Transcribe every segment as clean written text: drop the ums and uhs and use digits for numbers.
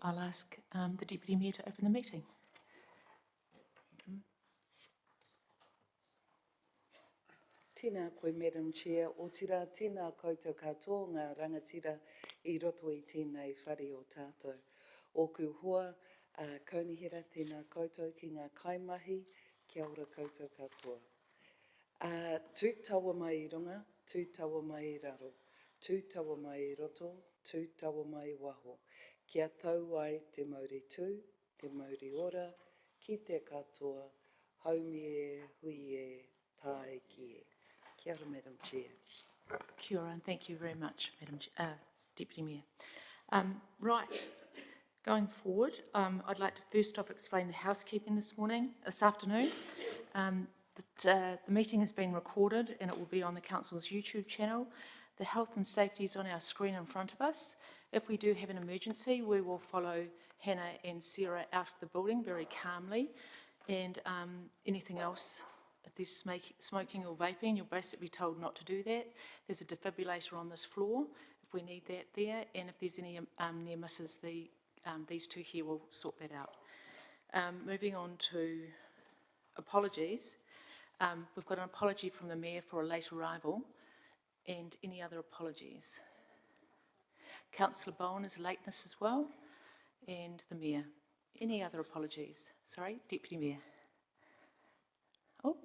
I'll ask the Deputy Mayor to open the meeting. Tēnā koe, Madam Chair. O tira tēnā koutou katoa ngā rangatira I roto I tēnei whare o tātou. O kuhua, kaunihira tēnā koutou ki ngā kaimahi, kia ora koutou katoa. Tū taua mai I runga, tū taua mai I raro, tū taua mai I roto, tū taua mai I waho. Kia tau ai te mauri tū, te mauri ora, ki te katoa, haumi e, hui e, tae ki e. Kia ora, Madam Chair. Kia ora, and thank you very much, Deputy Mayor. Right, going forward, I'd like to first off explain the housekeeping this afternoon. The meeting has been recorded and it will be on the Council's YouTube channel. The health and safety is on our screen in front of us. If we do have an emergency, we will follow Hannah and Sarah out of the building very calmly, and anything else, if there's smoking or vaping, you're basically told not to do that. There's a defibrillator on this floor if we need that there, and if there's any near misses, these two here will sort that out. Moving on to apologies. We've got an apology from the Mayor for a late arrival, and any other apologies? Councillor Bowen is lateness as well, and the Mayor. Any other apologies? Sorry, Deputy Mayor. Oh.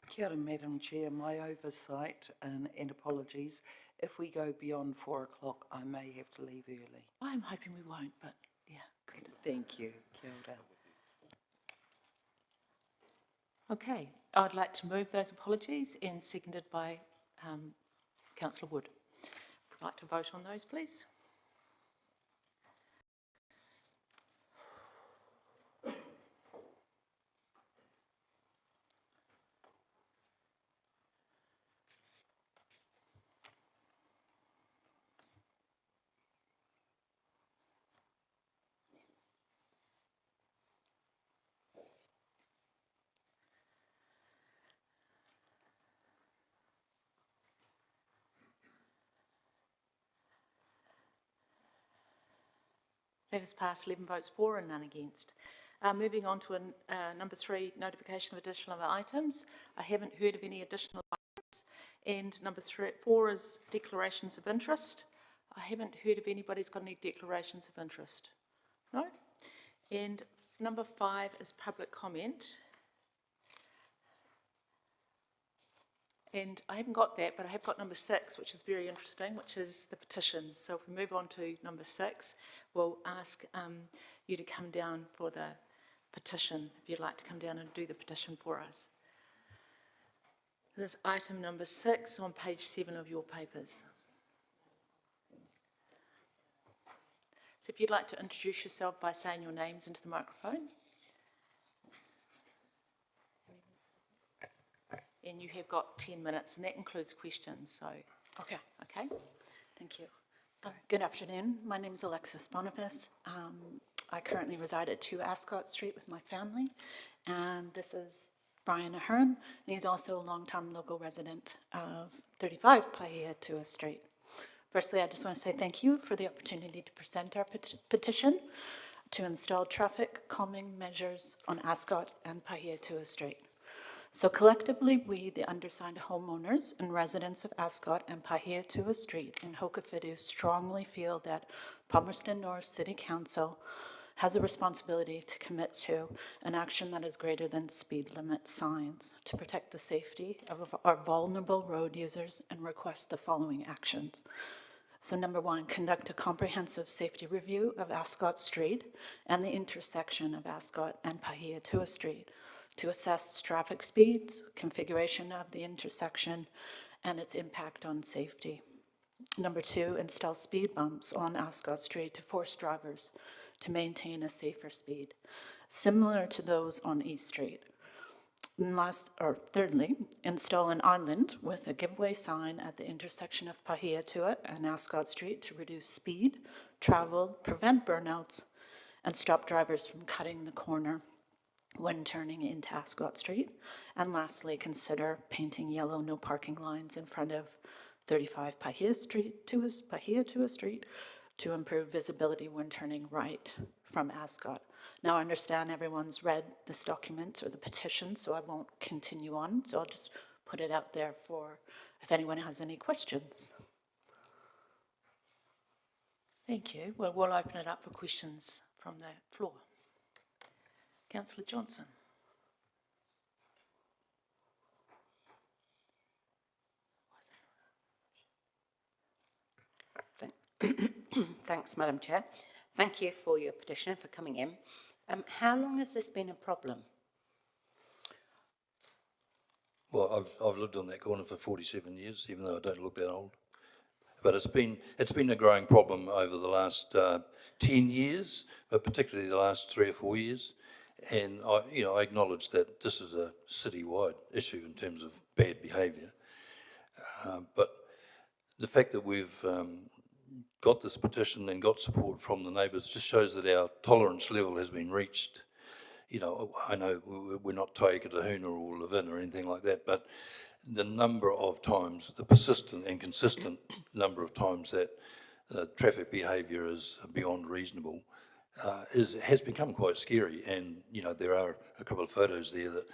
Kia ora, Madam Chair. My oversight and apologies. If we go beyond 4 o'clock, I may have to leave early. I'm hoping we won't, but yeah. Good. Thank you. Kia ora. Okay, I'd like to move those apologies and seconded by Councillor Wood. I'd like to vote on those, please. That has passed 11 votes for and none against. Moving on to number 3, notification of additional items. I haven't heard of any additional items. And number 4 is declarations of interest. I haven't heard of anybody's got any declarations of interest. No? And number 5 is public comment. And I haven't got that, but I have got number 6, which is very interesting, which is the petition. So if we move on to number 6, we'll ask you to come down for the petition, if you'd like to come down and do the petition for us. This is item number 6 on page 7 of your papers. So if you'd like to introduce yourself by saying your names into the microphone. And you have got 10 minutes, and that includes questions, so. Okay. Okay. Thank you. Good afternoon. My name is Alexis Boniface. I currently reside at 2 Ascot Street with my family, and this is Brian Ahern, and he's also a long-time local resident of 35 Pahiatua Street. Firstly, I just want to say thank you for the opportunity to present our petition to install traffic calming measures on Ascot and Pahiatua Street. So collectively, we, the undersigned homeowners and residents of Ascot and Pahiatua Street in Hokowhitu, strongly feel that Palmerston North City Council has a responsibility to commit to an action that is greater than speed limit signs to protect the safety of our vulnerable road users, and request the following actions. So number 1, conduct a comprehensive safety review of Ascot Street and the intersection of Ascot and Pahiatua Street, to assess traffic speeds, configuration of the intersection, and its impact on safety. Number 2, install speed bumps on Ascot Street to force drivers to maintain a safer speed, similar to those on East Street. And thirdly, install an island with a giveaway sign at the intersection of Pahiatua and Ascot Street to reduce speed, travel, prevent burnouts, and stop drivers from cutting the corner when turning into Ascot Street. And lastly, consider painting yellow no parking lines in front of 35 Pahiatua Street to improve visibility when turning right from Ascot. Now, I understand everyone's read this document or the petition, so I won't continue on. So I'll just put it out there for if anyone has any questions. Thank you. Well, we'll open it up for questions from the floor. Councillor Johnson. Thanks, Madam Chair. Thank you for your petition and for coming in. How long has this been a problem? Well, I've lived on that corner for 47 years, even though I don't look that old. But it's been a growing problem over the last 10 years, but particularly the last 3 or 4 years. And I acknowledge that this is a citywide issue in terms of bad behaviour. But the fact that we've got this petition and got support from the neighbours just shows that our tolerance level has been reached. I know we're not Taikatahuna or Levin or anything like that, but the number of times, the persistent and consistent number of times that traffic behaviour is beyond reasonable has become quite scary. And, there are a couple of photos there that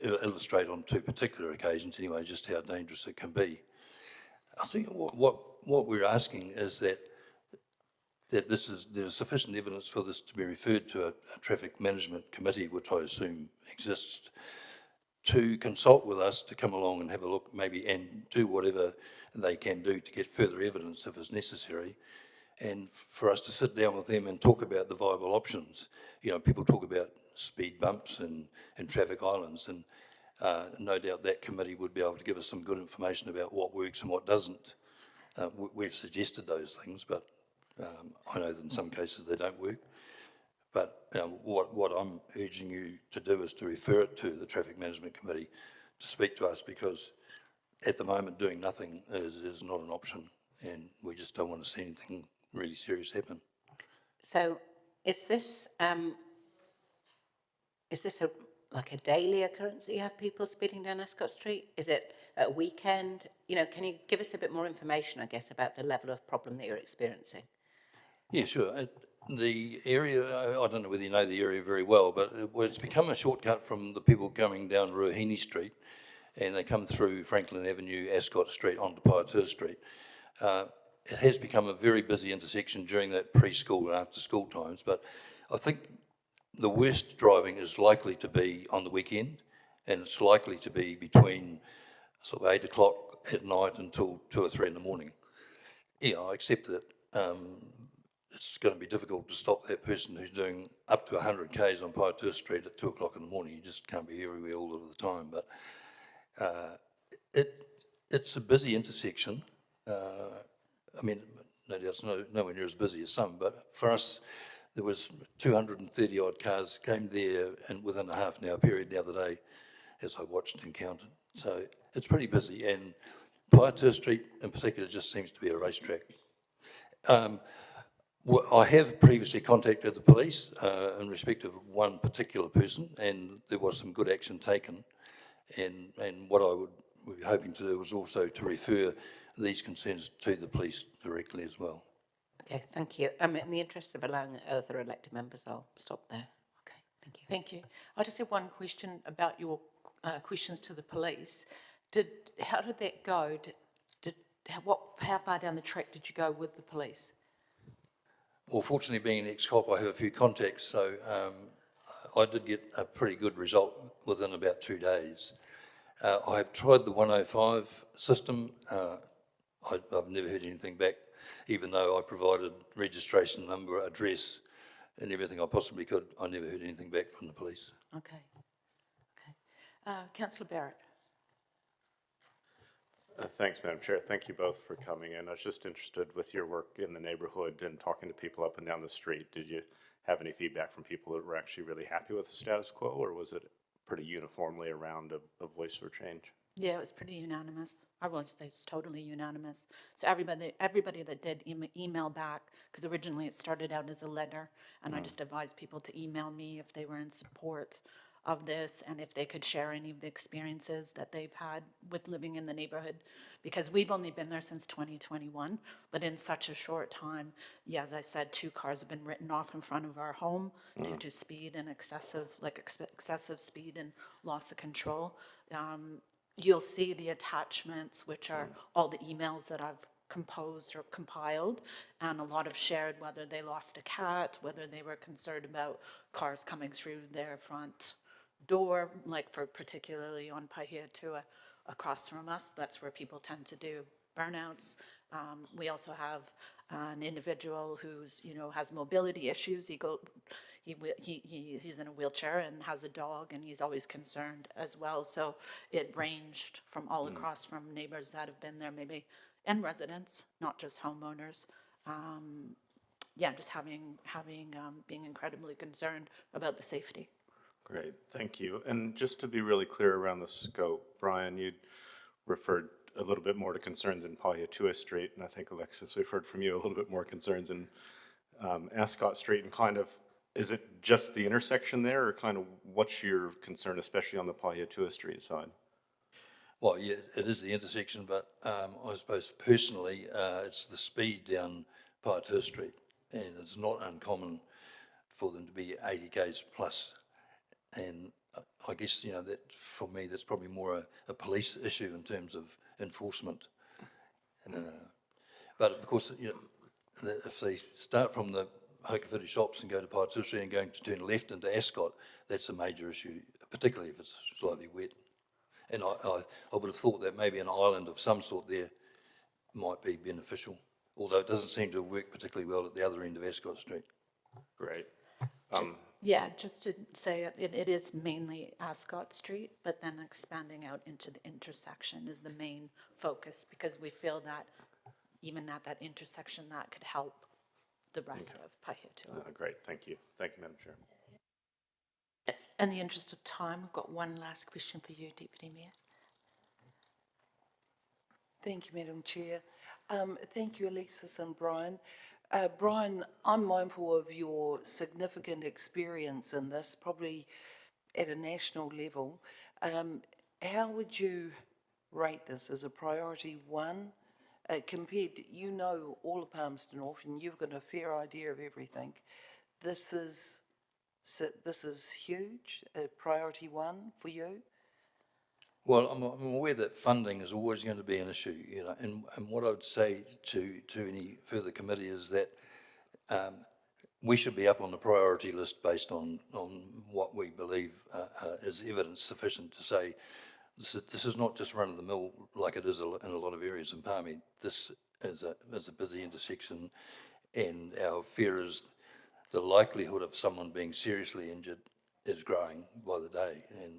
illustrate on 2 particular occasions anyway just how dangerous it can be. I think what we're asking is that there's sufficient evidence for this to be referred to a traffic management committee, which I assume exists, to consult with us, to come along and have a look maybe and do whatever they can do to get further evidence if it's necessary, and for us to sit down with them and talk about the viable options. People talk about speed bumps and traffic islands, and no doubt that committee would be able to give us some good information about what works and what doesn't. We've suggested those things, but I know that in some cases they don't work. But what I'm urging you to do is to refer it to the Traffic Management Committee to speak to us, because at the moment doing nothing is not an option, and we just don't want to see anything really serious happen. So is this like a daily occurrence that you have people speeding down Ascot Street? Is it at a weekend? Can you give us a bit more information, I guess, about the level of problem that you're experiencing? Yeah, sure. The area, I don't know whether you know the area very well, but it's become a shortcut from the people coming down Ruahine Street, and they come through Franklin Avenue, Ascot Street onto Paetua Street. It has become a very busy intersection during that preschool and after school times, but I think the worst driving is likely to be on the weekend, and it's likely to be between sort of 8 o'clock at night until 2 or 3 in the morning. Yeah, I accept that it's going to be difficult to stop that person who's doing up to 100 k's on Paetua Street at 2 o'clock in the morning. You just can't be everywhere all of the time. But it's a busy intersection. No doubt it's nowhere near as busy as some, but for us, there was 230 odd cars came there and within a half an hour period the other day, as I watched and counted. So it's pretty busy, and Paetua Street in particular just seems to be a racetrack. I have previously contacted the police in respect of one particular person, and there was some good action taken. And what I would be hoping to do was also to refer these concerns to the police directly as well. Okay, thank you. In the interest of allowing other elected members, I'll stop there. Okay, thank you. Thank you. I just have one question about your questions to the police. How did that go? How far down the track did you go with the police? Well, fortunately, being an ex-cop, I have a few contacts, so I did get a pretty good result within about 2 days. I have tried the 105 system. I've never heard anything back, even though I provided registration number, address, and everything I possibly could. I never heard anything back from the police. Okay. Councillor Barrett. Thanks, Madam Chair. Thank you both for coming in. I was just interested with your work in the neighborhood and talking to people up and down the street. Did you have any feedback from people that were actually really happy with the status quo, or was it pretty uniformly around a voice for change? Yeah, it was pretty unanimous. I won't say it's totally unanimous. So everybody that did email back, because originally it started out as a letter, and I just advised people to email me if they were in support of this, and if they could share any of the experiences that they've had with living in the neighborhood, because we've only been there since 2021, but in such a short time, yeah, as I said, 2 cars have been written off in front of our home due to speed and excessive speed and loss of control. You'll see the attachments, which are all the emails that I've composed or compiled, and a lot of shared, whether they lost a cat, whether they were concerned about cars coming through their front door, like for particularly on Pahiatua across from us. That's where people tend to do burnouts. We also have an individual who's, has mobility issues. He's in a wheelchair and has a dog, and he's always concerned as well. So it ranged from all across, from neighbors that have been there maybe, and residents, not just homeowners. Just being incredibly concerned about the safety. Great, thank you. And just to be really clear around the scope, Brian, you referred a little bit more to concerns in Pahiatua Street, and I think, Alexis, we've heard from you a little bit more concerns in Ascot Street, and kind of, is it just the intersection there, or kind of what's your concern, especially on the Pahiatua Street side? Well, yeah, it is the intersection, but I suppose personally, it's the speed down Pahiatua Street, and it's not uncommon for them to be 80 k's plus. And I guess, that for me, that's probably more a police issue in terms of enforcement. But of course, if they start from the Hokowhiti shops and go to Pahiatua Street and going to turn left into Ascot, that's a major issue, particularly if it's slightly wet. And I would have thought that maybe an island of some sort there might be beneficial, although it doesn't seem to work particularly well at the other end of Ascot Street. Great. Just to say it is mainly Ascot Street, but then expanding out into the intersection is the main focus, because we feel that even at that intersection, that could help the rest of Pahiatua. Great, thank you. Thank you, Madam Chair. In the interest of time, we've got one last question for you, Deputy Mayor. Thank you, Madam Chair. Thank you, Alexis and Brian. Brian, I'm mindful of your significant experience in this, probably at a national level. How would you rate this as a priority 1 compared, all of Palmerston North, and you've got a fair idea of everything. This is huge, priority 1 for you? Well, I'm aware that funding is always going to be an issue, and what I would say to any further committee is that we should be up on the priority list based on what we believe is evidence sufficient to say this is not just run-of-the-mill like it is in a lot of areas in Palmy. This is a busy intersection, and our fear is the likelihood of someone being seriously injured is growing by the day, and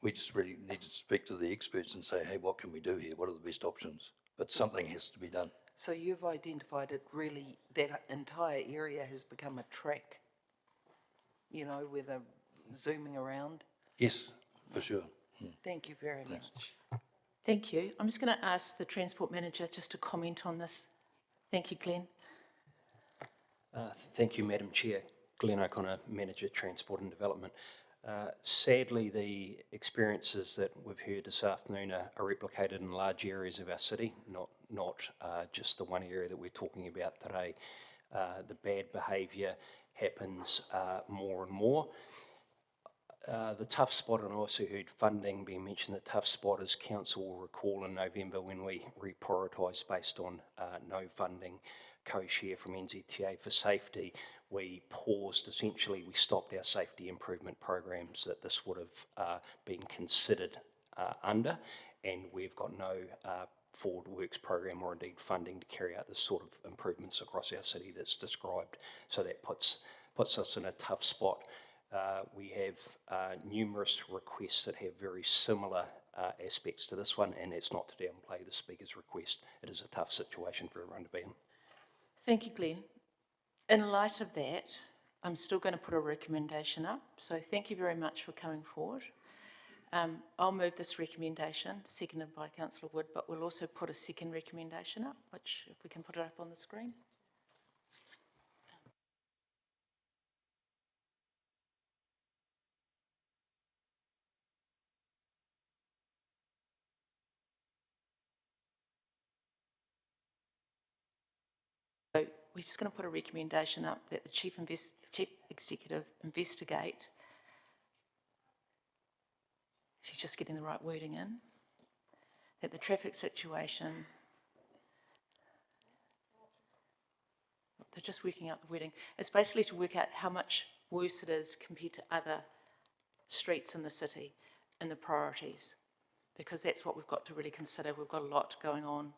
we just really need to speak to the experts and say, hey, what can we do here? What are the best options? But something has to be done. So you've identified it really, that entire area has become a track, where they're zooming around? Yes, for sure. Thank you very much. Thank you. I'm just going to ask the Transport Manager just to comment on this. Thank you, Glenn. Thank you, Madam Chair. Glenn O'Connor, Manager, Transport and Development. Sadly, the experiences that we've heard this afternoon are replicated in large areas of our city, not just the one area that we're talking about today. The bad behaviour happens more and more. The tough spot, and I also heard funding being mentioned, the tough spot, as Council will recall in November when we reprioritised based on no funding, co-share from NZTA for safety. We paused, essentially, we stopped our safety improvement programs that this would have been considered under, and we've got no forward works program or indeed funding to carry out the sort of improvements across our city that's described. So that puts us in a tough spot. We have numerous requests that have very similar aspects to this one, and it's not to downplay the Speaker's request. It is a tough situation for everyone to be in. Thank you, Glenn. In light of that, I'm still going to put a recommendation up. So thank you very much for coming forward. I'll move this recommendation, seconded by Councillor Wood, but we'll also put a second recommendation up, which, if we can put it up on the screen. we're just going to put a recommendation up that the chief executive investigate. She's just getting the right wording in. That the traffic situation, they're just working out the wording. It's basically to work out how much worse it is compared to other streets in the city and the priorities, because that's what we've got to really consider. We've got a lot going on,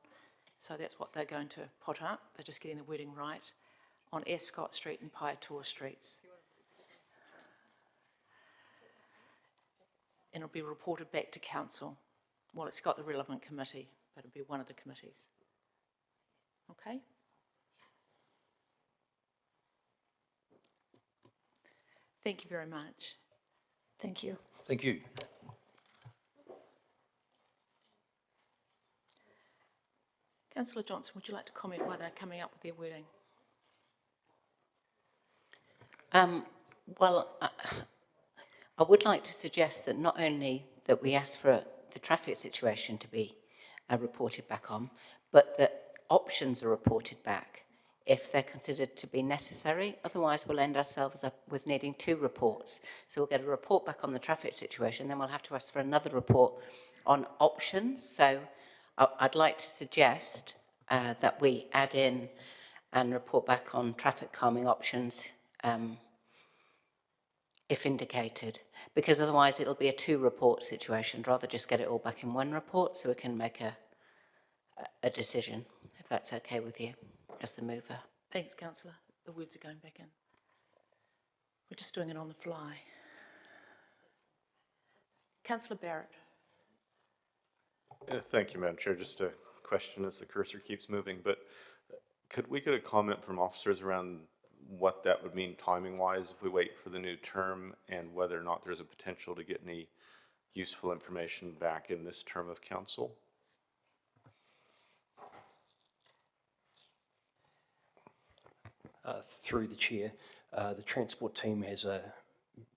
so that's what they're going to put up. They're just getting the wording right on Ascot Street and Paetoa Streets. And it'll be reported back to council. Well, it's got the relevant committee, but it'll be one of the committees. Okay? Thank you very much. Thank you. Thank you. Councillor Johnson, would you like to comment why they're coming up with their wording? Well, I would like to suggest that not only that we ask for the traffic situation to be reported back on, but that options are reported back if they're considered to be necessary. Otherwise, we'll end ourselves up with needing 2 reports. So we'll get a report back on the traffic situation, then we'll have to ask for another report on options. So I'd like to suggest that we add in and report back on traffic calming options if indicated, because otherwise it'll be a 2-report situation. I'd rather just get it all back in 1 report so we can make a decision, if that's okay with you as the mover. Thanks, Councillor. The words are going back in. We're just doing it on the fly. Councillor Barrett. Thank you, Madam Chair. Just a question as the cursor keeps moving, but could we get a comment from officers around what that would mean timing-wise if we wait for the new term, and whether or not there's a potential to get any useful information back in this term of council? Through the chair, the transport team has a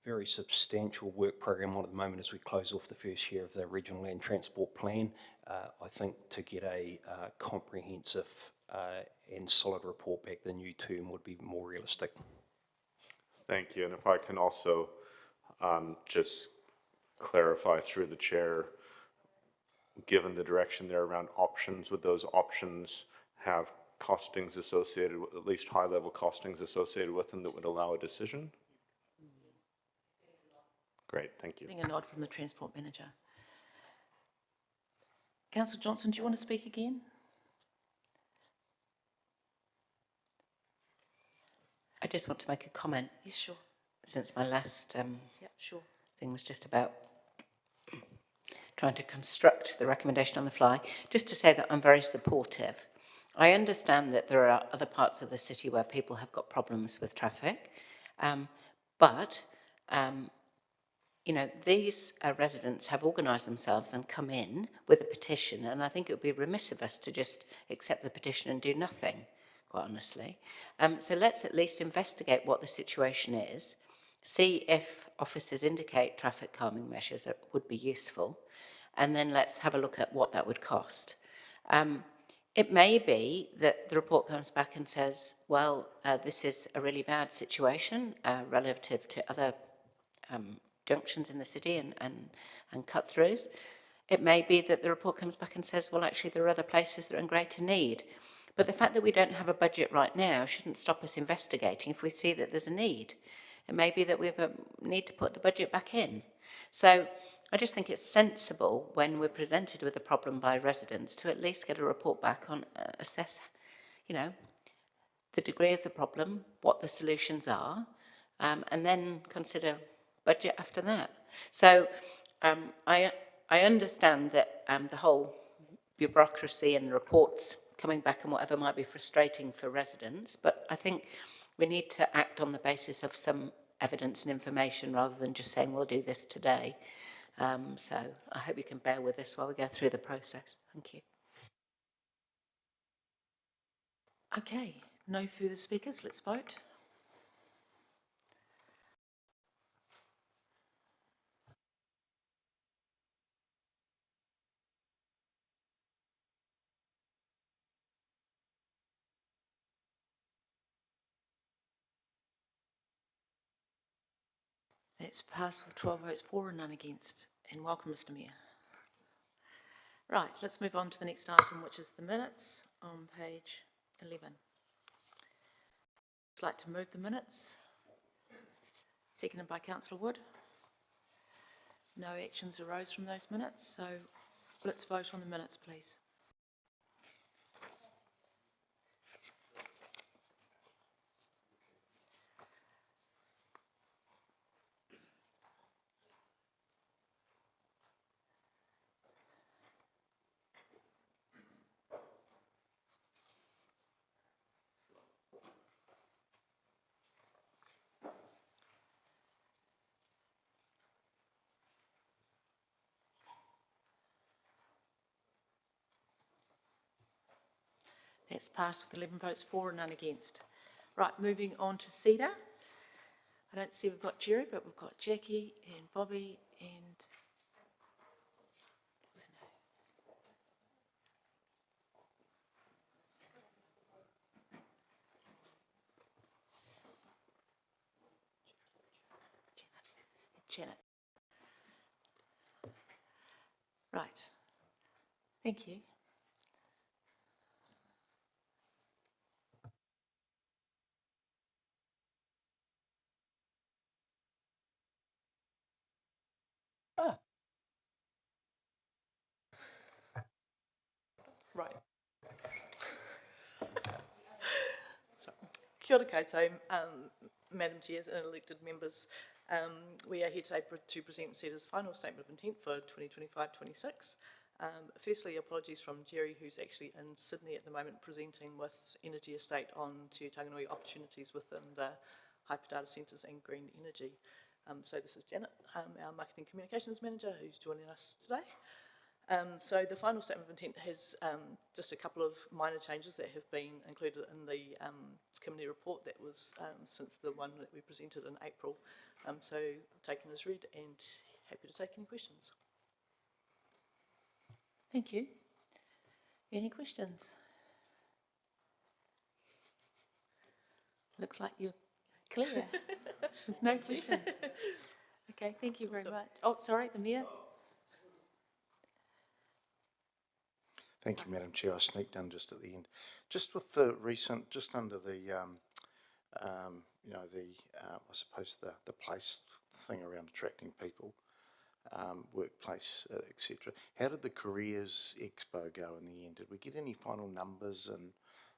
very substantial work program on at the moment as we close off the first year of the Regional Land Transport Plan. I think to get a comprehensive and solid report back the new term would be more realistic. Thank you. And if I can also just clarify through the chair, given the direction there around options, would those options have costings associated with, at least high-level costings associated with them that would allow a decision? Great, thank you. Getting a nod from the Transport Manager. Councillor Johnson, do you want to speak again? I just want to make a comment, Yes, sure. since my last Yeah, sure. thing was just about trying to construct the recommendation on the fly, just to say that I'm very supportive. I understand that there are other parts of the city where people have got problems with traffic, but you know, these residents have organised themselves and come in with a petition, and I think it would be remiss of us to just accept the petition and do nothing, quite honestly. So let's at least investigate what the situation is, see if officers indicate traffic calming measures that would be useful, and then let's have a look at what that would cost. It may be that the report comes back and says, well, this is a really bad situation relative to other junctions in the city and cut-throughs. It may be that the report comes back and says, well, actually, there are other places that are in greater need. But the fact that we don't have a budget right now shouldn't stop us investigating if we see that there's a need. It may be that we have a need to put the budget back in. So I just think it's sensible when we're presented with a problem by residents to at least get a report back on, assess, you know, the degree of the problem, what the solutions are, and then consider budget after that. So I understand that the whole bureaucracy and the reports coming back and whatever might be frustrating for residents, but I think we need to act on the basis of some evidence and information rather than just saying we'll do this today. So I hope you can bear with us while we go through the process. Thank you. Okay, no further speakers. Let's vote. That's passed with 12 votes for and none against. And welcome, Mr Mayor. Right, let's move on to the next item, which is the minutes on page 11. I'd like to move the minutes. Seconded by Councillor Wood. No actions arose from those minutes, so let's vote on the minutes, please. That's passed with 11 votes for and none against. Right, moving on to CEDA. I don't see we've got Jerry, but we've got Jackie and Bobby and... what's her name? Janet. Right. Thank you. Right. Kia ora koutou, Madam Chairs and elected members. We are here today to present CEDA's final statement of intent for 2025-26. Firstly, apologies from Jerry, who's actually in Sydney at the moment presenting with Energy Estate on Te Taganui opportunities within the hyper data centres and green energy. So this is Janet, our Marketing Communications Manager, who's joining us today. So the final statement of intent has just a couple of minor changes that have been included in the committee report that was since the one that we presented in April. So taken as read and happy to take any questions. Thank you. Any questions? Looks like you're clear. There's no questions. Okay, thank you very much. Oh, sorry, the Mayor. Thank you, Madam Chair. I sneaked in just at the end. Just with the recent, just under the, I suppose the place thing around attracting people, workplace, etc. How did the Careers Expo go in the end? Did we get any final numbers and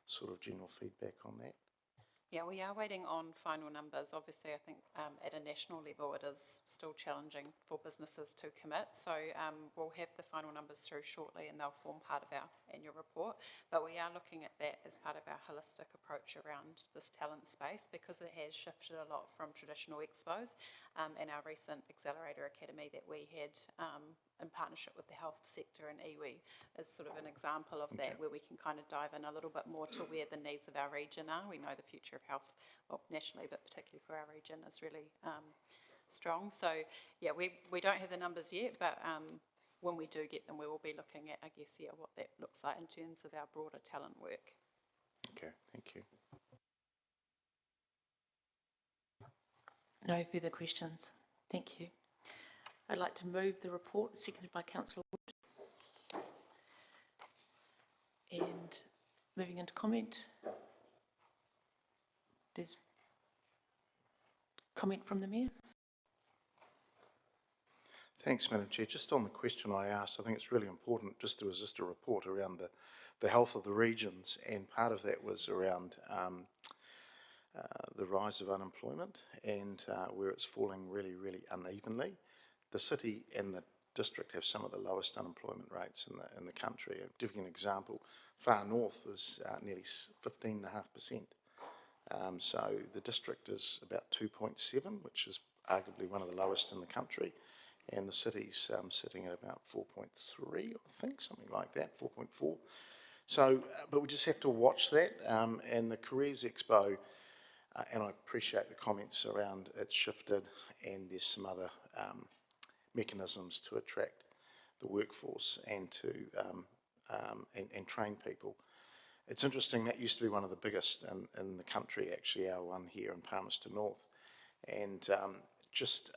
sort of general feedback on that? Yeah, we are waiting on final numbers. Obviously, I think at a national level it is still challenging for businesses to commit. So we'll have the final numbers through shortly and they'll form part of our annual report. But we are looking at that as part of our holistic approach around this talent space because it has shifted a lot from traditional expos and our recent Accelerator Academy that we had in partnership with the health sector and iwi is sort of an example of that where we can kind of dive in a little bit more to where the needs of our region are. We know the future of health, well, nationally, but particularly for our region is really strong. So, yeah, we don't have the numbers yet, but when we do get them, we will be looking at, I guess, yeah, what that looks like in terms of our broader talent work. Okay, thank you. No further questions. Thank you. I'd like to move the report, seconded by Councillor Wood. And moving into comment. There's comment from the Mayor. Thanks, Madam Chair. Just on the question I asked, I think it's really important just to just a report around the health of the regions, and part of that was around the rise of unemployment and where it's falling really, really unevenly. The city and the district have some of the lowest unemployment rates in the country. I'll give you an example. Far north is nearly 15.5%. So the district is about 2.7, which is arguably one of the lowest in the country, and the city's sitting at about 4.3, I think, something like that, 4.4. So, but we just have to watch that, and the Careers Expo, and I appreciate the comments around it's shifted, and there's some other mechanisms to attract the workforce and to and train people. It's interesting, that used to be one of the biggest in the country, actually, our one here in Palmerston North. And just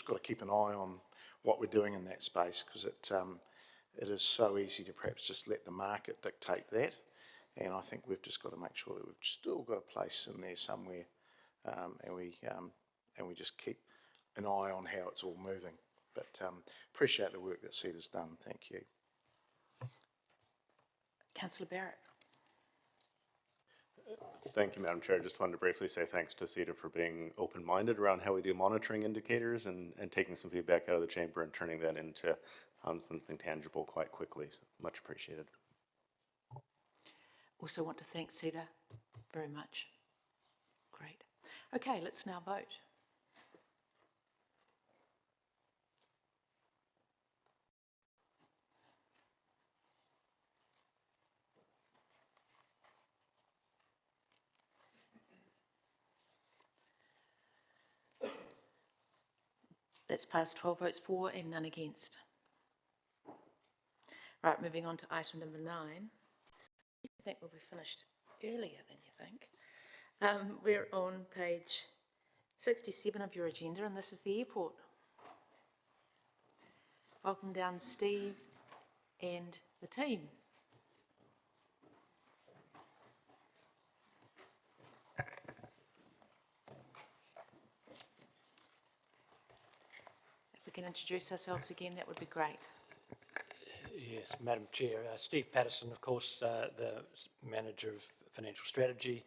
got to keep an eye on what we're doing in that space, because it is so easy to perhaps just let the market dictate that. And I think we've just got to make sure that we've still got a place in there somewhere, and we just keep an eye on how it's all moving. But appreciate the work that CEDA's done. Thank you. Councillor Barrett. Thank you, Madam Chair. I just wanted to briefly say thanks to CEDA for being open-minded around how we do monitoring indicators and taking some feedback out of the chamber and turning that into something tangible quite quickly. So much appreciated. Also want to thank CEDA very much. Great. Okay, let's now vote. That's passed 12 votes for and none against. Right, moving on to item number 9. I think we'll be finished earlier than you think. We're on page 67 of your agenda, and this is the airport. Welcome down, Steve and the team. If we can introduce ourselves again, that would be great. Yes, Madam Chair. Steve Patterson, of course, the Manager of Financial Strategy,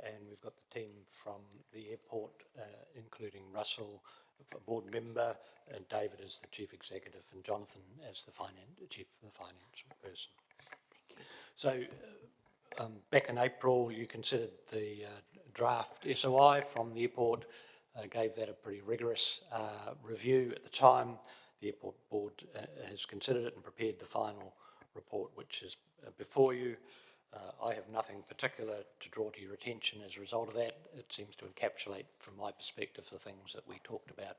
and we've got the team from the airport, including Russell, a board member, and David as the Chief Executive, and Jonathan as the Chief of the Financial Person. Thank you. So, back in April, you considered the draft SOI from the airport, gave that a pretty rigorous review at the time. The airport board has considered it and prepared the final report, which is before you. I have nothing particular to draw to your attention as a result of that. It seems to encapsulate, from my perspective, the things that we talked about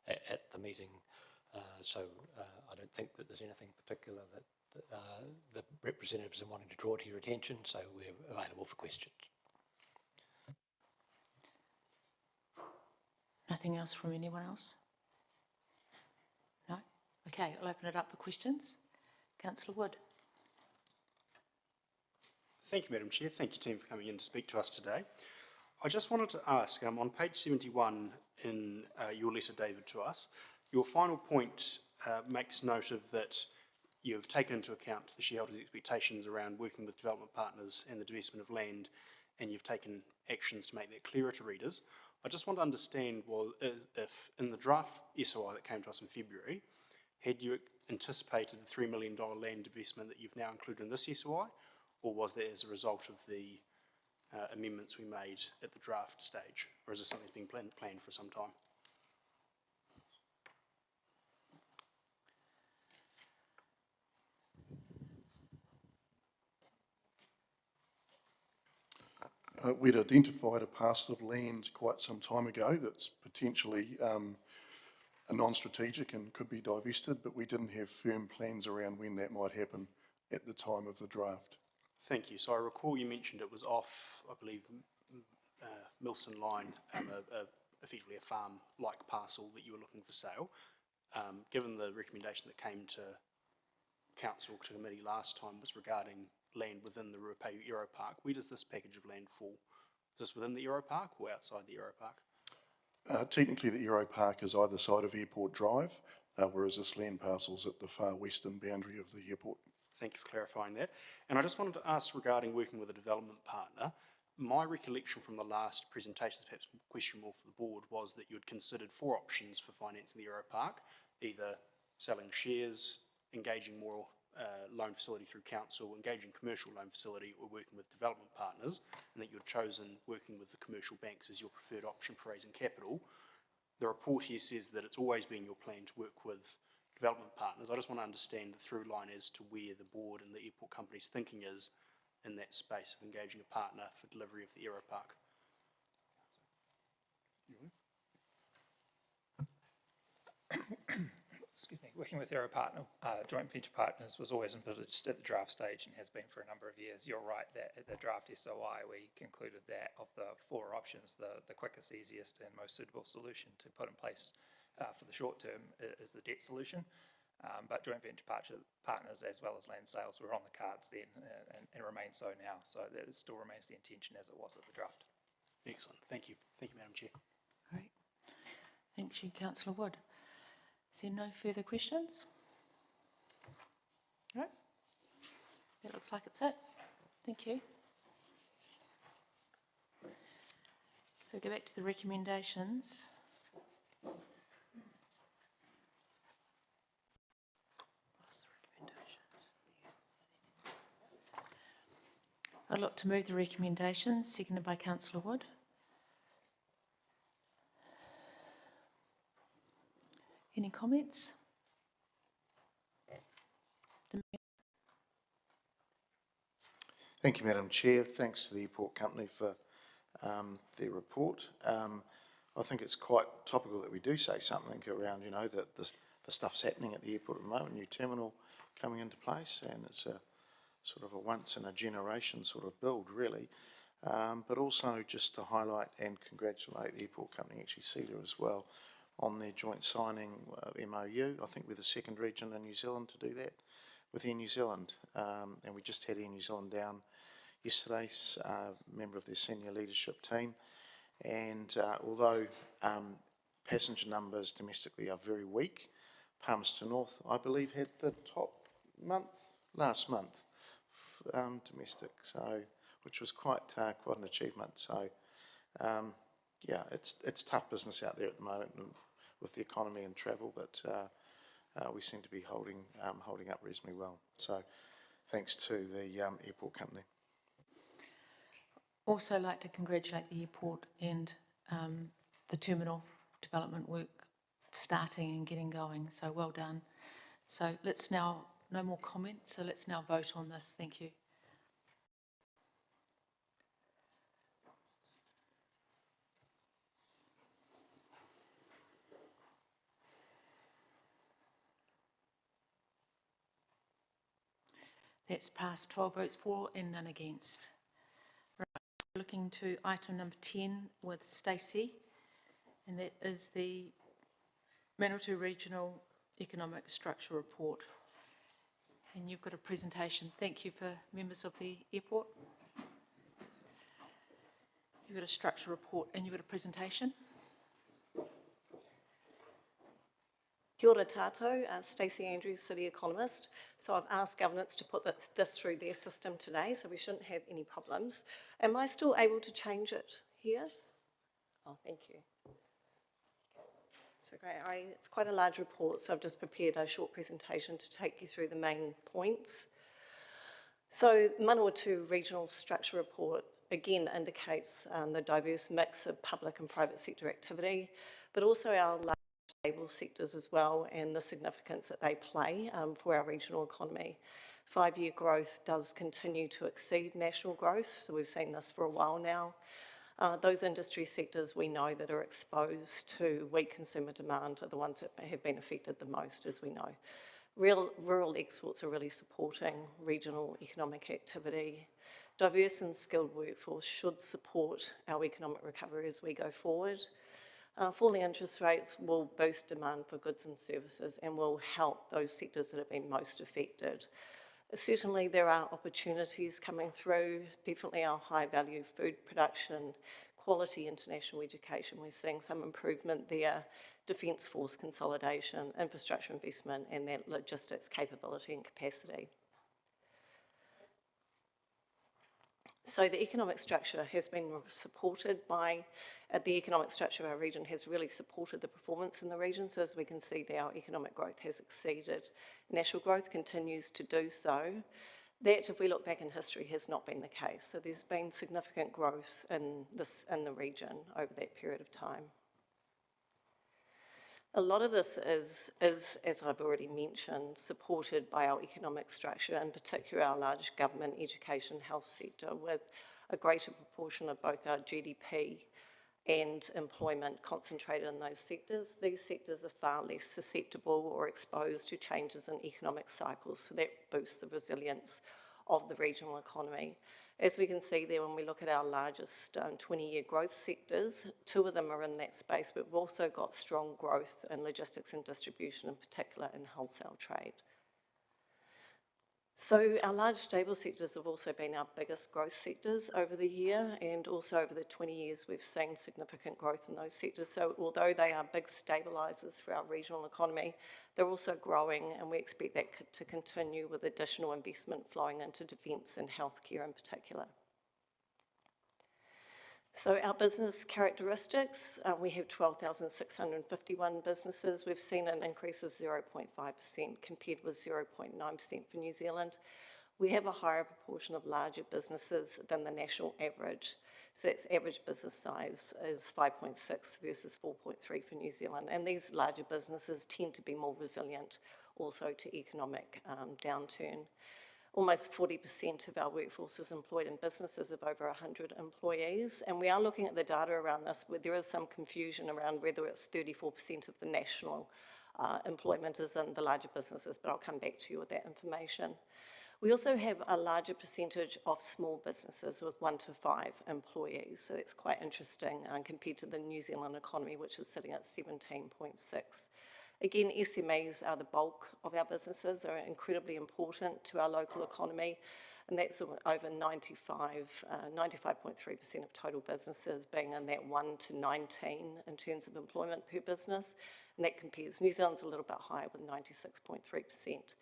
at the meeting. So I don't think that there's anything particular that the representatives are wanting to draw to your attention, so we're available for questions. Nothing else from anyone else? No? Okay, I'll open it up for questions. Councillor Wood. Thank you, Madam Chair. Thank you, team, for coming in to speak to us today. I just wanted to ask, on page 71 in your letter, David, to us, your final point makes note of that you've taken into account the shareholders' expectations around working with development partners and the divestment of land, and you've taken actions to make that clearer to readers. I just want to understand, well, if in the draft SOI that came to us in February, had you anticipated the $3 million land divestment that you've now included in this SOI, or was that as a result of the amendments we made at the draft stage, or is this something that's been planned for some time? We'd identified a parcel of land quite some time ago that's potentially a non-strategic and could be divested, but we didn't have firm plans around when that might happen at the time of the draft. Thank you. So I recall you mentioned it was off, I believe, Milson Line, effectively a farm-like parcel that you were looking for sale. Given the recommendation that came to council to committee last time was regarding land within the Ruapehu Aero Park, where does this package of land fall? Is this within the Aero Park or outside the Aero Park? Technically, the Aero Park is either side of Airport Drive, whereas this land parcel's at the far western boundary of the airport. Thank you for clarifying that. And I just wanted to ask regarding working with a development partner, my recollection from the last presentations, perhaps a question more for the board, was that you had considered 4 options for financing the Aero Park, either selling shares, engaging more loan facility through council, engaging commercial loan facility, or working with development partners, and that you had chosen working with the commercial banks as your preferred option for raising capital. The report here says that it's always been your plan to work with development partners. I just want to understand the through line as to where the board and the airport company's thinking is in that space of engaging a partner for delivery of the Aero Park. working with Aero partner, joint venture partners was always envisaged at the draft stage and has been for a number of years. You're right that at the draft SOI we concluded that of the 4 options, the quickest, easiest and most suitable solution to put in place for the short term is the debt solution. But joint venture partners as well as land sales were on the cards then and remain so now. So that still remains the intention as it was at the draft. Excellent. Thank you. Thank you, Madam Chair. Great. Thank you, Councillor Wood. Is there no further questions? No? That looks like it's it. Thank you. So go back to the recommendations. I'd like to move the recommendations, seconded by Councillor Wood. Any comments? Thank you, Madam Chair. Thanks to the Airport Company for their report. I think it's quite topical that we do say something around, you know, that the stuff's happening at the airport at the moment, new terminal coming into place, and it's a sort of a once-in-a-generation sort of build, really. But also just to highlight and congratulate the Airport Company, actually CEDA as well, on their joint signing MOU. I think we're the second region in New Zealand to do that with Air New Zealand. And we just had Air New Zealand down yesterday, member of their senior leadership team. And although passenger numbers domestically are very weak, Palmerston North, I believe, had the top month last month domestic, so which was quite an achievement. So yeah, it's tough business out there at the moment with the economy and travel, but we seem to be holding up reasonably well. So thanks to the Airport Company. Also like to congratulate the airport and the terminal development work starting and getting going, so well done. So let's now, no more comments, so let's now vote on this. Thank you. That's passed, 12 votes for and none against. Right, looking to item number 10 with Stacey, and that is the Manawatu Regional Economic Structure Report. And you've got a presentation. Thank you for members of the airport. You've got a structure report and you've got a presentation. Kia ora tātou, Stacey Andrews, City Economist. So I've asked governance to put this through their system today, so we shouldn't have any problems. Am I still able to change it here? Oh, thank you. So great. It's quite a large report, so I've just prepared a short presentation to take you through the main points. So Manawatu Regional Structure Report again indicates the diverse mix of public and private sector activity, but also our large stable sectors as well, and the significance that they play for our regional economy. 5-year growth does continue to exceed national growth, so we've seen this for a while now. Those industry sectors we know that are exposed to weak consumer demand are the ones that have been affected the most, as we know. Rural exports are really supporting regional economic activity. Diverse and skilled workforce should support our economic recovery as we go forward. Falling interest rates will boost demand for goods and services and will help those sectors that have been most affected. Certainly there are opportunities coming through, definitely our high value food production, quality international education, we're seeing some improvement there, defence force consolidation, infrastructure investment and that logistics capability and capacity. So the economic structure has been supported by, the economic structure of our region has really supported the performance in the region. So as we can see there, our economic growth has exceeded national growth, continues to do so. That, if we look back in history, has not been the case. So there's been significant growth in the region over that period of time. A lot of this is, as I've already mentioned, supported by our economic structure, in particular our large government, education, health sector, with a greater proportion of both our GDP and employment concentrated in those sectors. These sectors are far less susceptible or exposed to changes in economic cycles, so that boosts the resilience of the regional economy. As we can see there, when we look at our largest 20-year growth sectors, 2 of them are in that space, but we've also got strong growth in logistics and distribution, in particular in wholesale trade. So our large stable sectors have also been our biggest growth sectors over the year, and also over the 20 years we've seen significant growth in those sectors. So although they are big stabilisers for our regional economy, they're also growing, and we expect that to continue with additional investment flowing into defence and healthcare in particular. So our business characteristics, we have 12,651 businesses. We've seen an increase of 0.5% compared with 0.9% for New Zealand. We have a higher proportion of larger businesses than the national average. So its average business size is 5.6 versus 4.3 for New Zealand. And these larger businesses tend to be more resilient also to economic downturn. Almost 40% of our workforce is employed in businesses of over 100 employees, and we are looking at the data around this, where there is some confusion around whether it's 34% of the national employment is in the larger businesses, but I'll come back to you with that information. We also have a larger percentage of small businesses with 1 to 5 employees, so that's quite interesting compared to the New Zealand economy, which is sitting at 17.6. Again, SMEs are the bulk of our businesses, are incredibly important to our local economy, and that's over 95.3% of total businesses being in that 1 to 19 in terms of employment per business, and that compares, New Zealand's a little bit higher with 96.3%.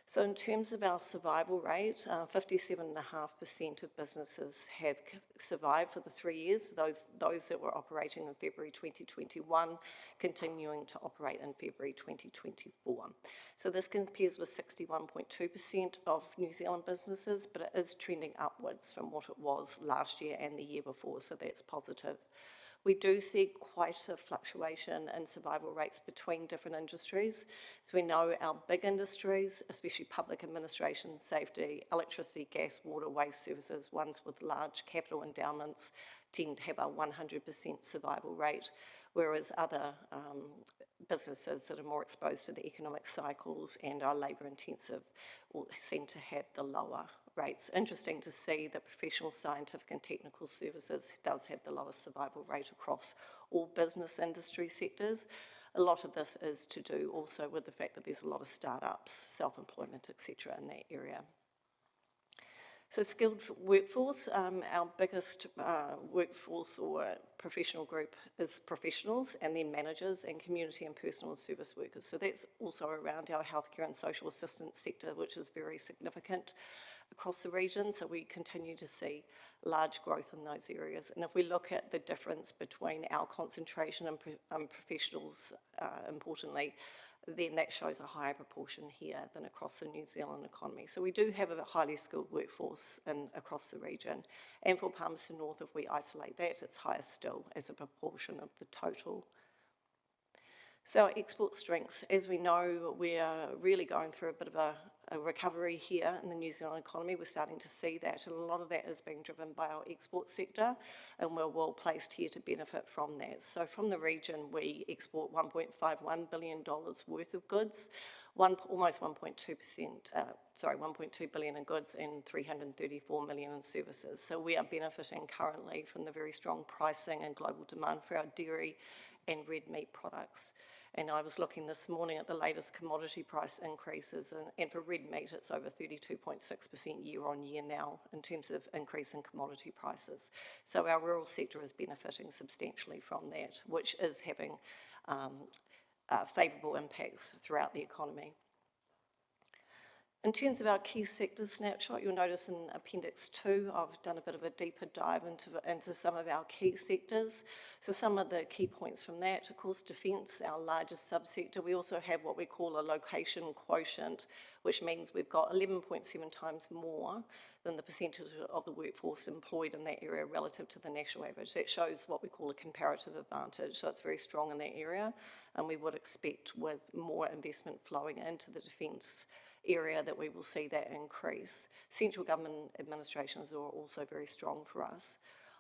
So in terms of our survival rate, 57.5% of businesses have survived for the 3 years, those that were operating in February 2021, continuing to operate in February 2024. So this compares with 61.2% of New Zealand businesses, but it is trending upwards from what it was last year and the year before, so that's positive. We do see quite a fluctuation in survival rates between different industries. So we know our big industries, especially public administration, safety, electricity, gas, water, waste services, ones with large capital endowments, tend to have a 100% survival rate, whereas other businesses that are more exposed to the economic cycles and are labour intensive seem to have the lower rates. Interesting to see that professional, scientific and technical services does have the lowest survival rate across all business industry sectors. A lot of this is to do also with the fact that there's a lot of startups, self-employment, etc. in that area. So skilled workforce, our biggest workforce or professional group is professionals, and then managers and community and personal service workers. So that's also around our healthcare and social assistance sector, which is very significant across the region. So we continue to see large growth in those areas. And if we look at the difference between our concentration and professionals, importantly, then that shows a higher proportion here than across the New Zealand economy. So we do have a highly skilled workforce across the region. And for Palmerston North, if we isolate that, it's higher still as a proportion of the total. So our export strengths, as we know, we're really going through a bit of a recovery here in the New Zealand economy. We're starting to see that, and a lot of that is being driven by our export sector, and we're well placed here to benefit from that. So from the region, we export $1.51 billion worth of goods, almost 1.2 billion in goods and 334 million in services. So we are benefiting currently from the very strong pricing and global demand for our dairy and red meat products. And I was looking this morning at the latest commodity price increases, and for red meat, it's over 32.6% year on year now in terms of increase in commodity prices. So our rural sector is benefiting substantially from that, which is having favourable impacts throughout the economy. In terms of our key sector snapshot, you'll notice in Appendix 2, I've done a bit of a deeper dive into some of our key sectors. So some of the key points from that, of course, defence, our largest subsector. We also have what we call a location quotient, which means we've got 11.7 times more than the percentage of the workforce employed in that area relative to the national average. That shows what we call a comparative advantage, so it's very strong in that area, and we would expect with more investment flowing into the defence area that we will see that increase. Central government administrations are also very strong for us.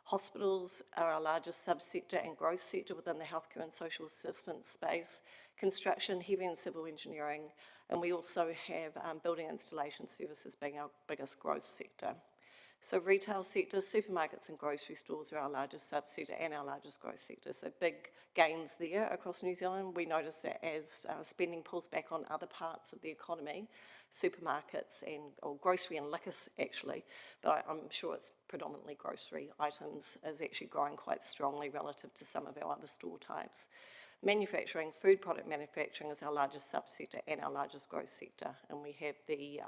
Hospitals are our largest subsector and growth sector within the healthcare and social assistance space. Construction, heavy and civil engineering, and we also have building installation services being our biggest growth sector. So retail sector, supermarkets and grocery stores are our largest subsector and our largest growth sector. So big gains there across New Zealand. We notice that as spending pulls back on other parts of the economy, supermarkets or grocery and liquor actually, but I'm sure it's predominantly grocery items, is actually growing quite strongly relative to some of our other store types. Manufacturing, food product manufacturing is our largest subsector and our largest growth sector, and we have the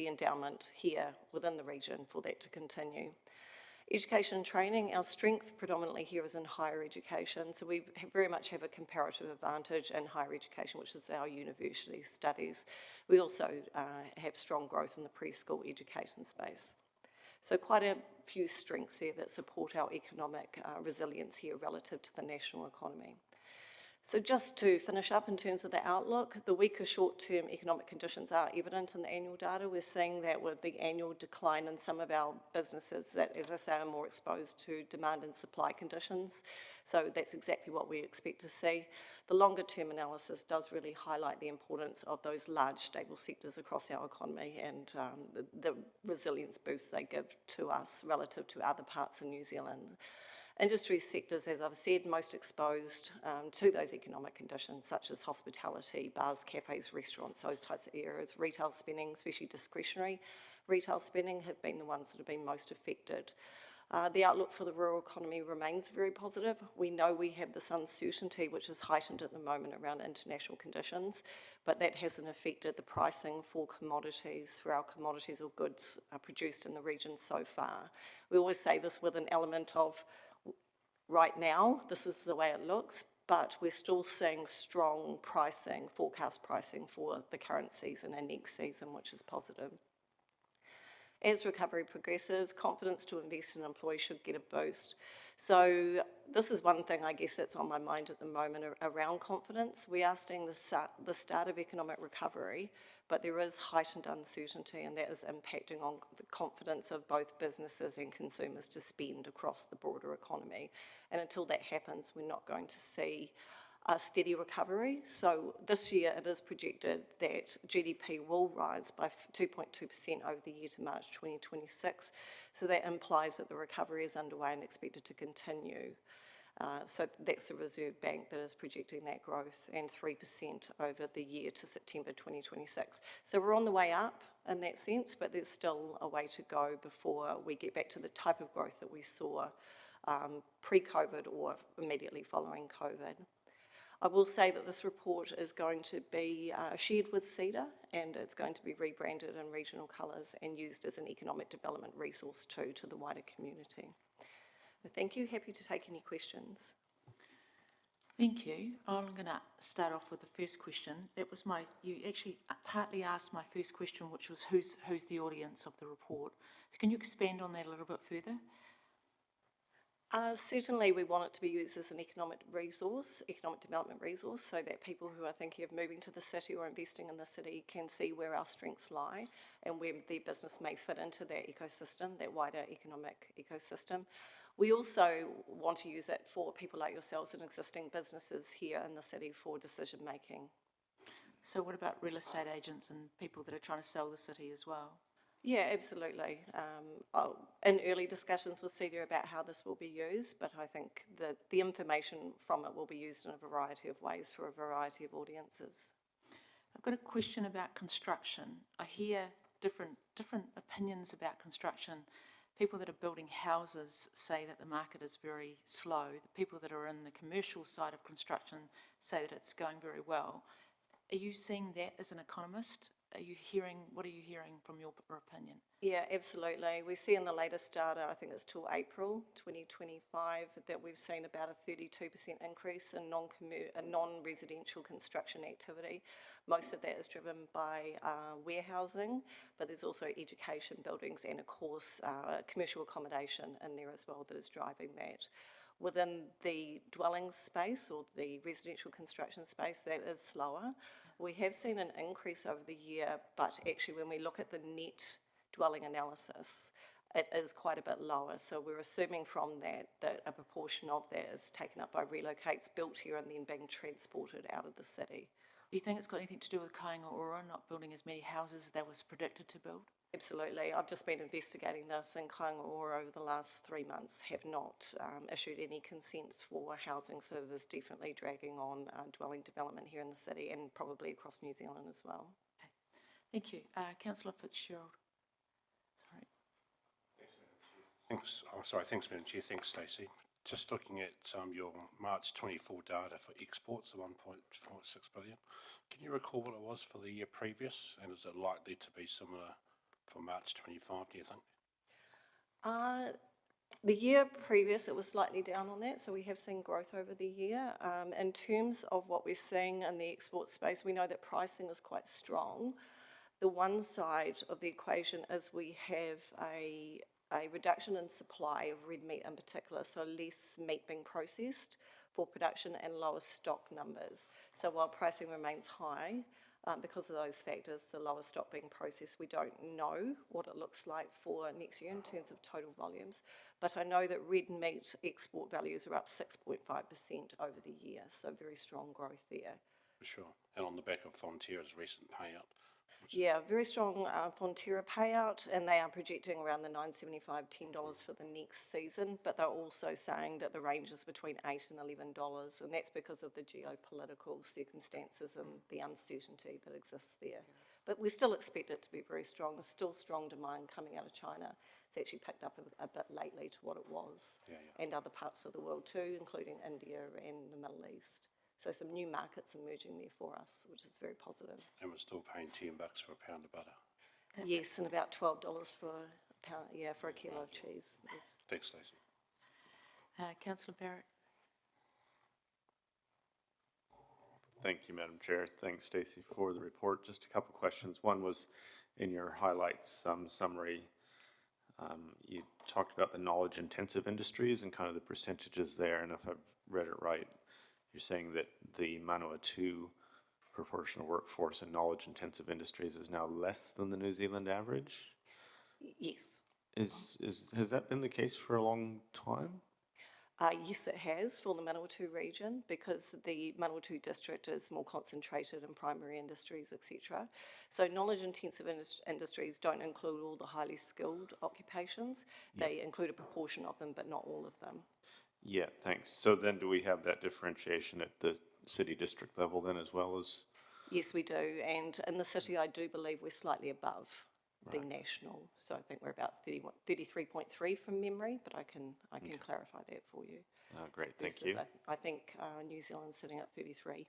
endowment here within the region for that to continue. Education and training, our strength predominantly here is in higher education, so we very much have a comparative advantage in higher education, which is our university studies. We also have strong growth in the preschool education space. So quite a few strengths here that support our economic resilience here relative to the national economy. So just to finish up in terms of the outlook, the weaker short-term economic conditions are evident in the annual data. We're seeing that with the annual decline in some of our businesses that, as I say, are more exposed to demand and supply conditions. So that's exactly what we expect to see. The longer-term analysis does really highlight the importance of those large stable sectors across our economy and the resilience boost they give to us relative to other parts of New Zealand. Industry sectors, as I've said, most exposed to those economic conditions, such as hospitality, bars, cafes, restaurants, those types of areas. Retail spending, especially discretionary retail spending, have been the ones that have been most affected. The outlook for the rural economy remains very positive. We know we have this uncertainty, which is heightened at the moment around international conditions, but that hasn't affected the pricing for commodities, for our commodities or goods produced in the region so far. We always say this with an element of, right now, this is the way it looks, but we're still seeing strong pricing, forecast pricing for the current season and next season, which is positive. As recovery progresses, confidence to invest and employ should get a boost. So this is one thing, I guess, that's on my mind at the moment around confidence. We are seeing the start of economic recovery, but there is heightened uncertainty, and that is impacting on the confidence of both businesses and consumers to spend across the broader economy. And until that happens, we're not going to see a steady recovery. So this year it is projected that GDP will rise by 2.2% over the year to March 2026. So that implies that the recovery is underway and expected to continue. So that's the Reserve Bank that is projecting that growth, and 3% over the year to September 2026. So we're on the way up in that sense, but there's still a way to go before we get back to the type of growth that we saw pre-COVID or immediately following COVID. I will say that this report is going to be shared with CEDA, and it's going to be rebranded in regional colours and used as an economic development resource too to the wider community. Thank you. Happy to take any questions. Thank you. I'm going to start off with the first question. You actually partly asked my first question, which was who's the audience of the report. So can you expand on that a little bit further? Certainly we want it to be used as an economic development resource, so that people who are thinking of moving to the city or investing in the city can see where our strengths lie and where their business may fit into that ecosystem, that wider economic ecosystem. We also want to use it for people like yourselves and existing businesses here in the city for decision making. So what about real estate agents and people that are trying to sell the city as well? Yeah, absolutely. In early discussions with CEDA about how this will be used, but I think that the information from it will be used in a variety of ways for a variety of audiences. I've got a question about construction. I hear different opinions about construction. People that are building houses say that the market is very slow. The people that are in the commercial side of construction say that it's going very well. Are you seeing that as an economist? What are you hearing from your opinion? Yeah, absolutely. We see in the latest data, I think it's till April 2025, that we've seen about a 32% increase in non-residential construction activity. Most of that is driven by warehousing, but there's also education buildings and, of course, commercial accommodation in there as well that is driving that. Within the dwelling space or the residential construction space, that is slower. We have seen an increase over the year, but actually when we look at the net dwelling analysis, it is quite a bit lower. So we're assuming from that a proportion of that is taken up by relocates built here and then being transported out of the city. Do you think it's got anything to do with Kāinga Ora not building as many houses as they was predicted to build? Absolutely. I've just been investigating this, and Kāinga Ora over the last 3 months have not issued any consents for housing, so it is definitely dragging on dwelling development here in the city and probably across New Zealand as well. Okay. Thank you. Councillor Fitzgerald. Sorry. Thanks, Madam Chair. Thanks, Stacey. Just looking at your March 24 data for exports, the 1.46 billion. Can you recall what it was for the year previous, and is it likely to be similar for March 25, do you think? The year previous, it was slightly down on that, so we have seen growth over the year. In terms of what we're seeing in the export space, we know that pricing is quite strong. The one side of the equation is we have a reduction in supply of red meat in particular, so less meat being processed for production and lower stock numbers. So while pricing remains high, because of those factors, the lower stock being processed, we don't know what it looks like for next year in terms of total volumes. But I know that red meat export values are up 6.5% over the year, so very strong growth there. For sure. And on the back of Fonterra's recent payout. Yeah, very strong Fonterra payout, and they are projecting around the $9.75, $10 for the next season, but they're also saying that the range is between $8 and $11, and that's because of the geopolitical circumstances and the uncertainty that exists there. But we still expect it to be very strong. There's still strong demand coming out of China. It's actually picked up a bit lately to what it was, and other parts of the world too, including India and the Middle East. So some new markets emerging there for us, which is very positive. And we're still paying $10 for a pound of butter. Yes, and about $12 for a pound, for a kilo of cheese. Yes. Thanks, Stacey. Councillor Barrett. Thank you, Madam Chair. Thanks, Stacey, for the report. Just a couple of questions. One was in your highlights summary. You talked about the knowledge-intensive industries and kind of the percentages there, and if I've read it right, you're saying that the Manawatu proportional workforce in knowledge-intensive industries is now less than the New Zealand average? Yes. Has that been the case for a long time? Yes, it has for the Manawatu region, because the Manawatu district is more concentrated in primary industries, etc. So knowledge-intensive industries don't include all the highly skilled occupations. They include a proportion of them, but not all of them. Yeah, thanks. So then do we have that differentiation at the city district level then as well as? Yes, we do. And in the city, I do believe we're slightly above the national. So I think we're about 33.3 from memory, but I can clarify that for you. Oh, great, thank you. I think New Zealand's sitting at 33%.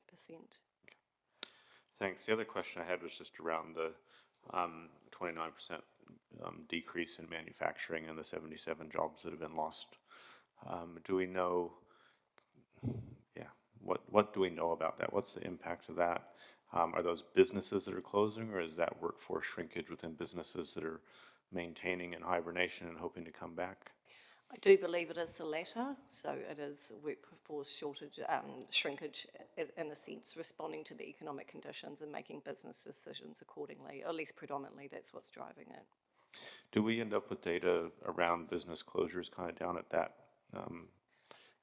Thanks. The other question I had was just around the 29% decrease in manufacturing and the 77 jobs that have been lost. Do we know, what do we know about that? What's the impact of that? Are those businesses that are closing, or is that workforce shrinkage within businesses that are maintaining in hibernation and hoping to come back? I do believe it is the latter, so it is workforce shrinkage in a sense, responding to the economic conditions and making business decisions accordingly, or at least predominantly that's what's driving it. Do we end up with data around business closures kind of down at that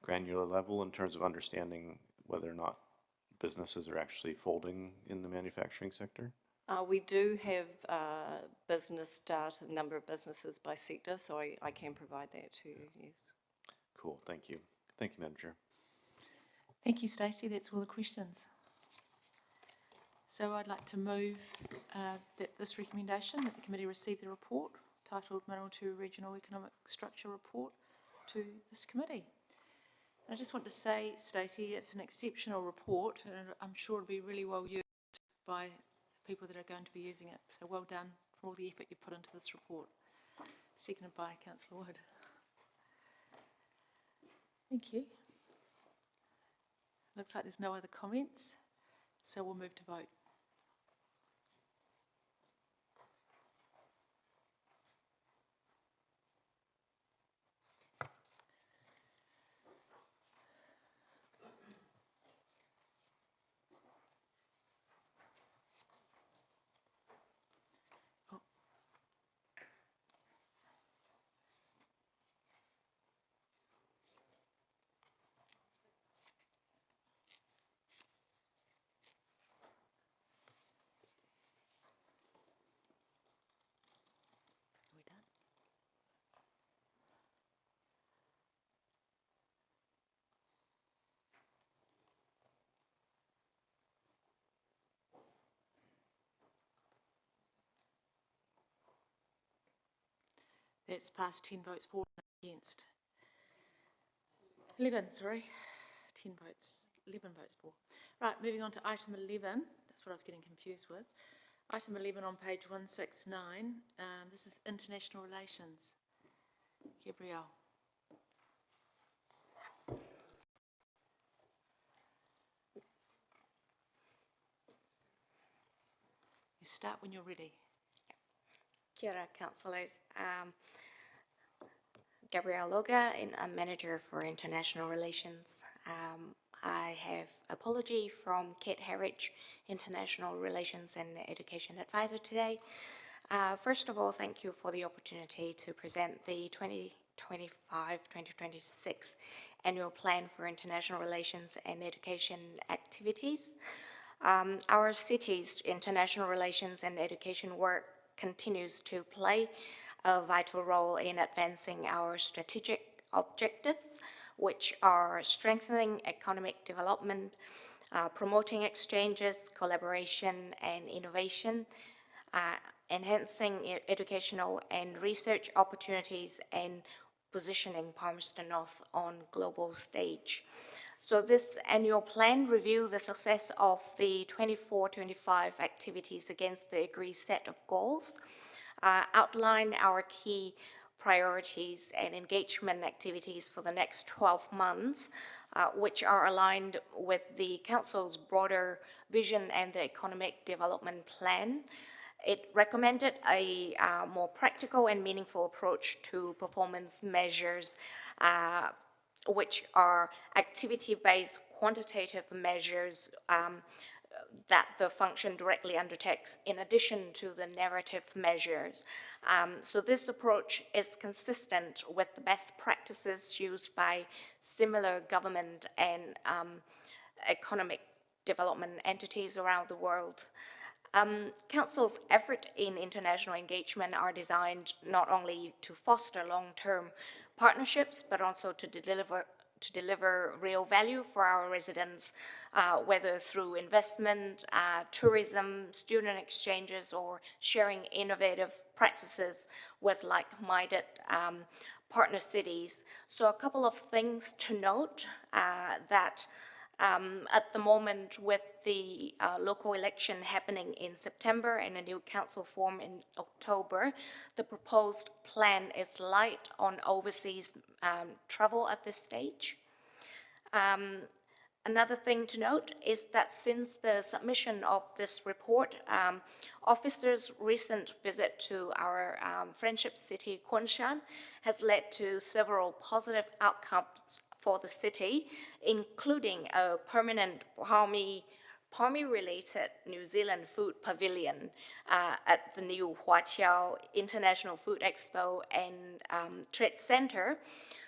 granular level in terms of understanding whether or not businesses are actually folding in the manufacturing sector? We do have business data, number of businesses by sector, so I can provide that to you, yes. Cool, thank you. Thank you, Madam Chair. Thank you, Stacey. That's all the questions. So I'd like to move that this recommendation, that the committee receive the report titled Manawatu Regional Economic Structure Report to this committee. And I just want to say, Stacey, it's an exceptional report, and I'm sure it'll be really well used by people that are going to be using it. So well done for all the effort you put into this report. Seconded by Councillor Wood. Thank you. Looks like there's no other comments, so we'll move to vote. That's passed 10 votes for and against. 11, sorry. 10 votes, 11 votes for. Right, moving on to item 11. That's what I was getting confused with. Item 11 on page 169. This is international relations. Gabrielle. You start when you're ready. Kia ora, councillors. Gabrielle Loga, and I'm Manager for International Relations. I have apology from Kate Harridge, International Relations and Education Advisor today. First of all, thank you for the opportunity to present the 2025-2026 Annual Plan for International Relations and Education Activities. Our city's international relations and education work continues to play a vital role in advancing our strategic objectives, which are strengthening economic development, promoting exchanges, collaboration and innovation, enhancing educational and research opportunities, and positioning Palmerston North on global stage. So this annual plan reviews the success of the 24-25 activities against the agreed set of goals, outline our key priorities and engagement activities for the next 12 months, which are aligned with the Council's broader vision and the economic development plan. It recommended a more practical and meaningful approach to performance measures, which are activity-based quantitative measures that the function directly undertakes in addition to the narrative measures. So this approach is consistent with the best practices used by similar government and economic development entities around the world. Council's effort in international engagement are designed not only to foster long-term partnerships, but also to deliver real value for our residents, whether through investment, tourism, student exchanges, or sharing innovative practices with like-minded partner cities. So a couple of things to note that at the moment, with the local election happening in September and a new council form in October, the proposed plan is light on overseas travel at this stage. Another thing to note is that since the submission of this report, officers' recent visit to our friendship city, Kunshan, has led to several positive outcomes for the city, including a permanent Palmy-related New Zealand food pavilion at the new Huaqiao International Food Expo and Trade Center.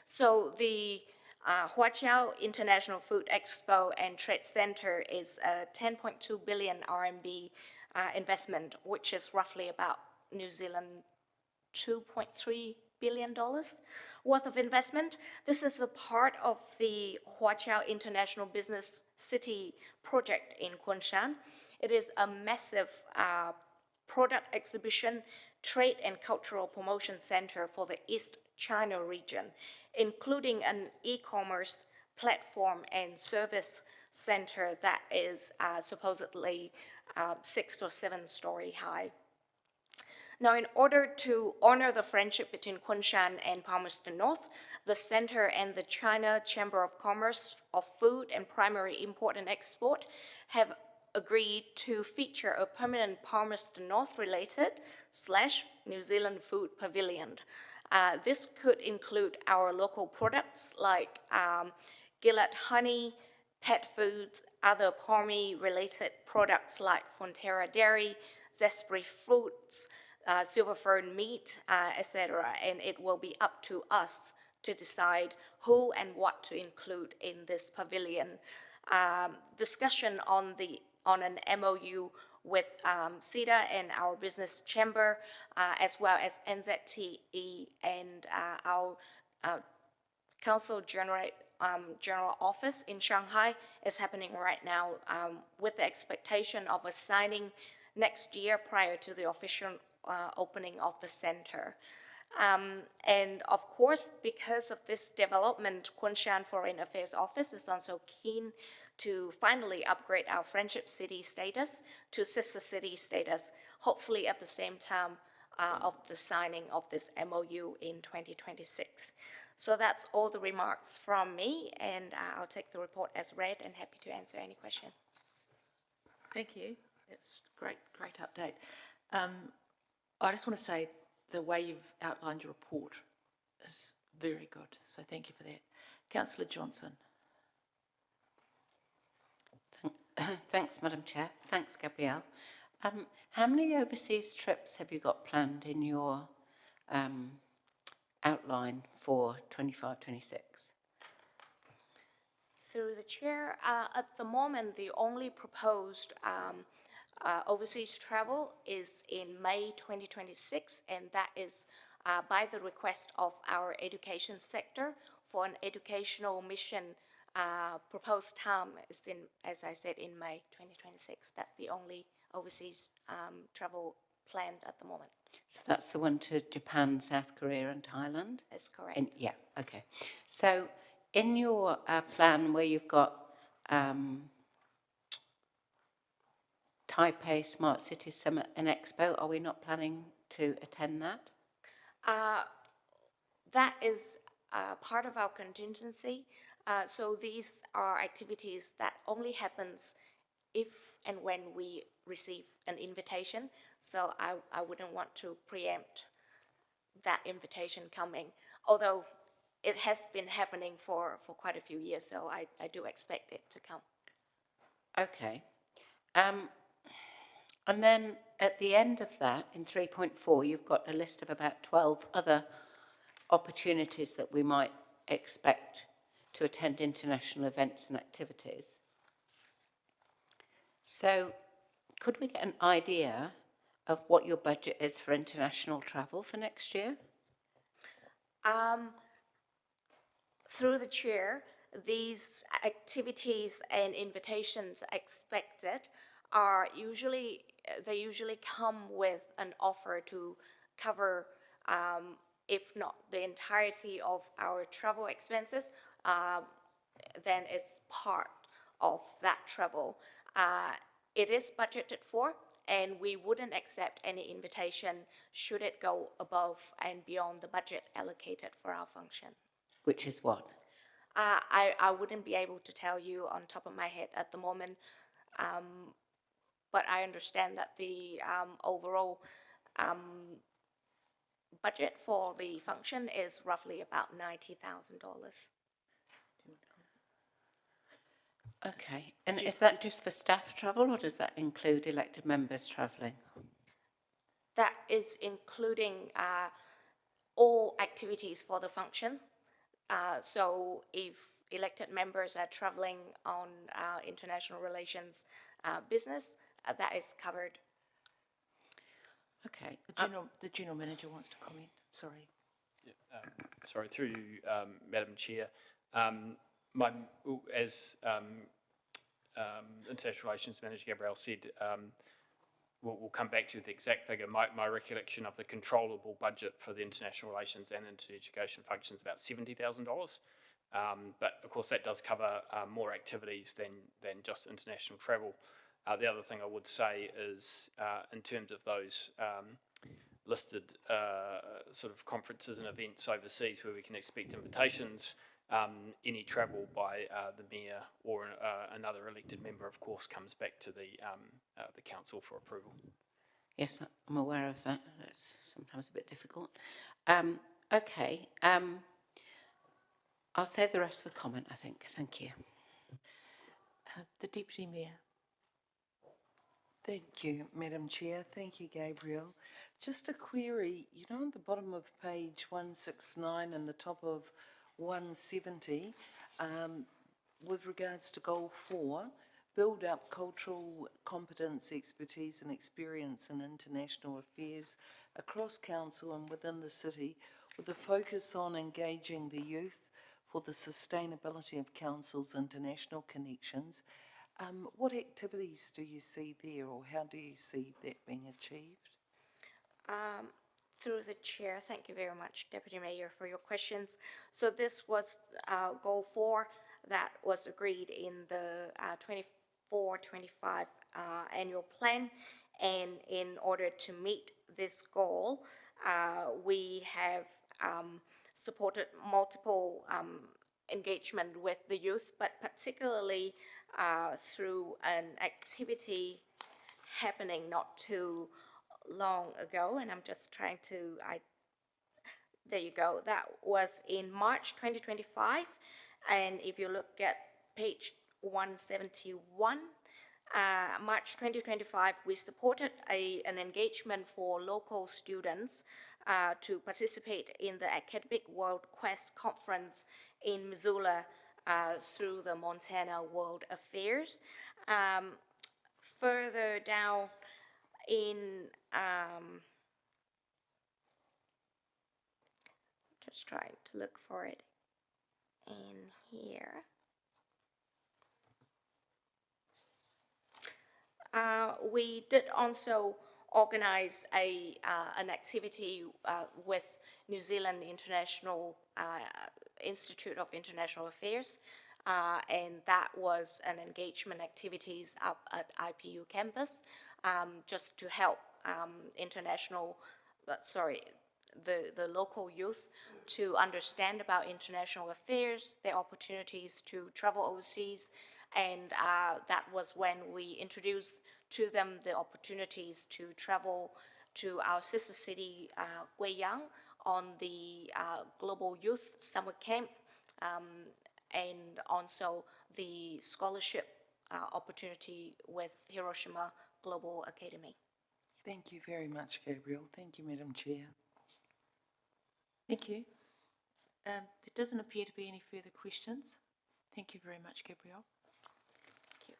So the Huaqiao International Food Expo and Trade Center is a 10.2 billion RMB investment, which is roughly about New Zealand $2.3 billion worth of investment. This is a part of the Huaqiao International Business City project in Kunshan. It is a massive product exhibition, trade and cultural promotion center for the East China region, including an e-commerce platform and service center that is supposedly 6 or 7 story high. Now, in order to honor the friendship between Kunshan and Palmerston North, the center and the China Chamber of Commerce of Food and Primary Import and Export have agreed to feature a permanent Palmerston North related / New Zealand food pavilion. This could include our local products like Gillett honey, pet foods, other Palmy-related products like Fonterra dairy, Zespri fruits, silver fern meat, etc. And it will be up to us to decide who and what to include in this pavilion. Discussion on an MOU with CEDA and our business chamber, as well as NZTE and our Council General Office in Shanghai is happening right now, with the expectation of a signing next year prior to the official opening of the center. And of course, because of this development, Kunshan Foreign Affairs Office is also keen to finally upgrade our Friendship City status to Sister City status, hopefully at the same time of the signing of this MOU in 2026. So that's all the remarks from me, and I'll take the report as read and happy to answer any question. Thank you. It's great update. I just want to say the way you've outlined your report is very good, so thank you for that. Councillor Johnson. Thanks, Madam Chair. Thanks, Gabrielle. How many overseas trips have you got planned in your outline for 25-26? Through the chair, at the moment, the only proposed overseas travel is in May 2026, and that is by the request of our education sector for an educational mission. Proposed time is in, as I said, in May 2026. That's the only overseas travel planned at the moment. So that's the one to Japan, South Korea and Thailand? That's correct. Yeah, okay. So in your plan where you've got Taipei Smart City Summit and Expo, are we not planning to attend that? That is part of our contingency. So these are activities that only happens if and when we receive an invitation. So I wouldn't want to preempt that invitation coming, although it has been happening for quite a few years, so I do expect it to come. Okay. And then at the end of that, in 3.4, you've got a list of about 12 other opportunities that we might expect to attend international events and activities. So could we get an idea of what your budget is for international travel for next year? Through the chair, these activities and invitations expected are usually, they usually come with an offer to cover, if not the entirety of our travel expenses, then it's part of that travel. It is budgeted for, and we wouldn't accept any invitation should it go above and beyond the budget allocated for our function. Which is what? I wouldn't be able to tell you on top of my head at the moment, but I understand that the overall budget for the function is roughly about $90,000. Okay, and is that just for staff travel, or does that include elected members travelling? That is including all activities for the function. So if elected members are travelling on international relations business, that is covered. Okay. The General Manager wants to comment. Sorry. Yeah, sorry, through you, Madam Chair. As International Relations Manager Gabrielle said, we'll come back to the exact figure. My recollection of the controllable budget for the international relations and inter-education function is about $70,000. But of course that does cover more activities than just international travel. The other thing I would say is in terms of those listed sort of conferences and events overseas where we can expect invitations, any travel by the Mayor or another elected member, of course, comes back to the Council for approval. Yes, I'm aware of that. That's sometimes a bit difficult. Okay. I'll save the rest for comment, I think. Thank you. The Deputy Mayor. Thank you, Madam Chair. Thank you, Gabrielle. Just a query, you know, on the bottom of page 169 and the top of 170, with regards to goal 4, build up cultural competence, expertise and experience in international affairs across council and within the city, with a focus on engaging the youth for the sustainability of council's international connections. What activities do you see there, or how do you see that being achieved? Through the chair, thank you very much, Deputy Mayor, for your questions. So this was goal 4 that was agreed in the 24-25 annual plan, and in order to meet this goal, we have supported multiple engagement with the youth, but particularly through an activity happening not too long ago, and I'm just trying to, there you go, that was in March 2025, and if you look at page 171, March 2025, we supported an engagement for local students to participate in the Academic World Quest Conference in Missoula through the Montana World Affairs. Further down in, just trying to look for it in here. We did also organize an activity with New Zealand International Institute of International Affairs, and that was an engagement activities up at IPU campus, just to help the local youth to understand about international affairs, their opportunities to travel overseas, and that was when we introduced to them the opportunities to travel to our sister city, Guiyang, on the Global Youth Summer Camp, and also the scholarship opportunity with Hiroshima Global Academy. Thank you very much, Gabriel. Thank you, Madam Chair. Thank you. There doesn't appear to be any further questions. Thank you very much, Gabrielle. Thank you.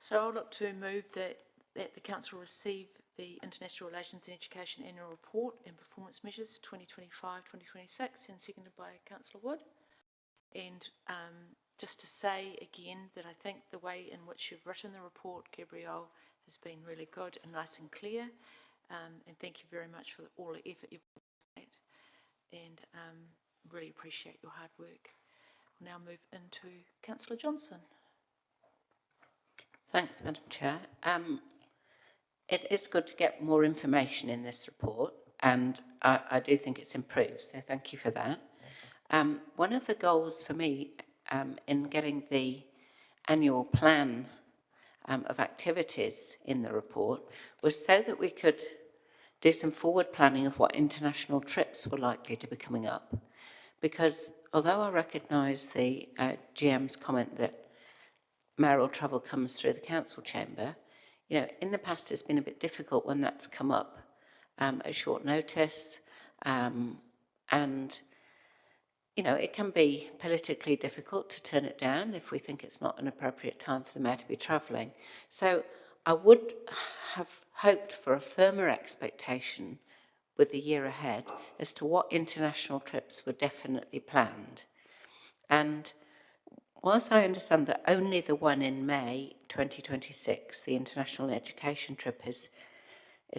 So I'd like to move that the Council receive the International Relations and Education Annual Report and Performance Measures 2025-2026, and seconded by Councillor Wood. And just to say again that I think the way in which you've written the report, Gabrielle, has been really good and nice and clear. And thank you very much for all the effort you've put in that. And really appreciate your hard work. We'll now move into Councillor Johnson. Thanks, Madam Chair. It is good to get more information in this report, and I do think it's improved, so thank you for that. One of the goals for me in getting the annual plan of activities in the report was so that we could do some forward planning of what international trips were likely to be coming up. Because although I recognise the GM's comment that mayoral travel comes through the council chamber, you know, in the past it's been a bit difficult when that's come up at short notice, and you know, it can be politically difficult to turn it down if we think it's not an appropriate time for the mayor to be travelling. So I would have hoped for a firmer expectation with the year ahead as to what international trips were definitely planned. And whilst I understand that only the one in May 2026, the international education trip, is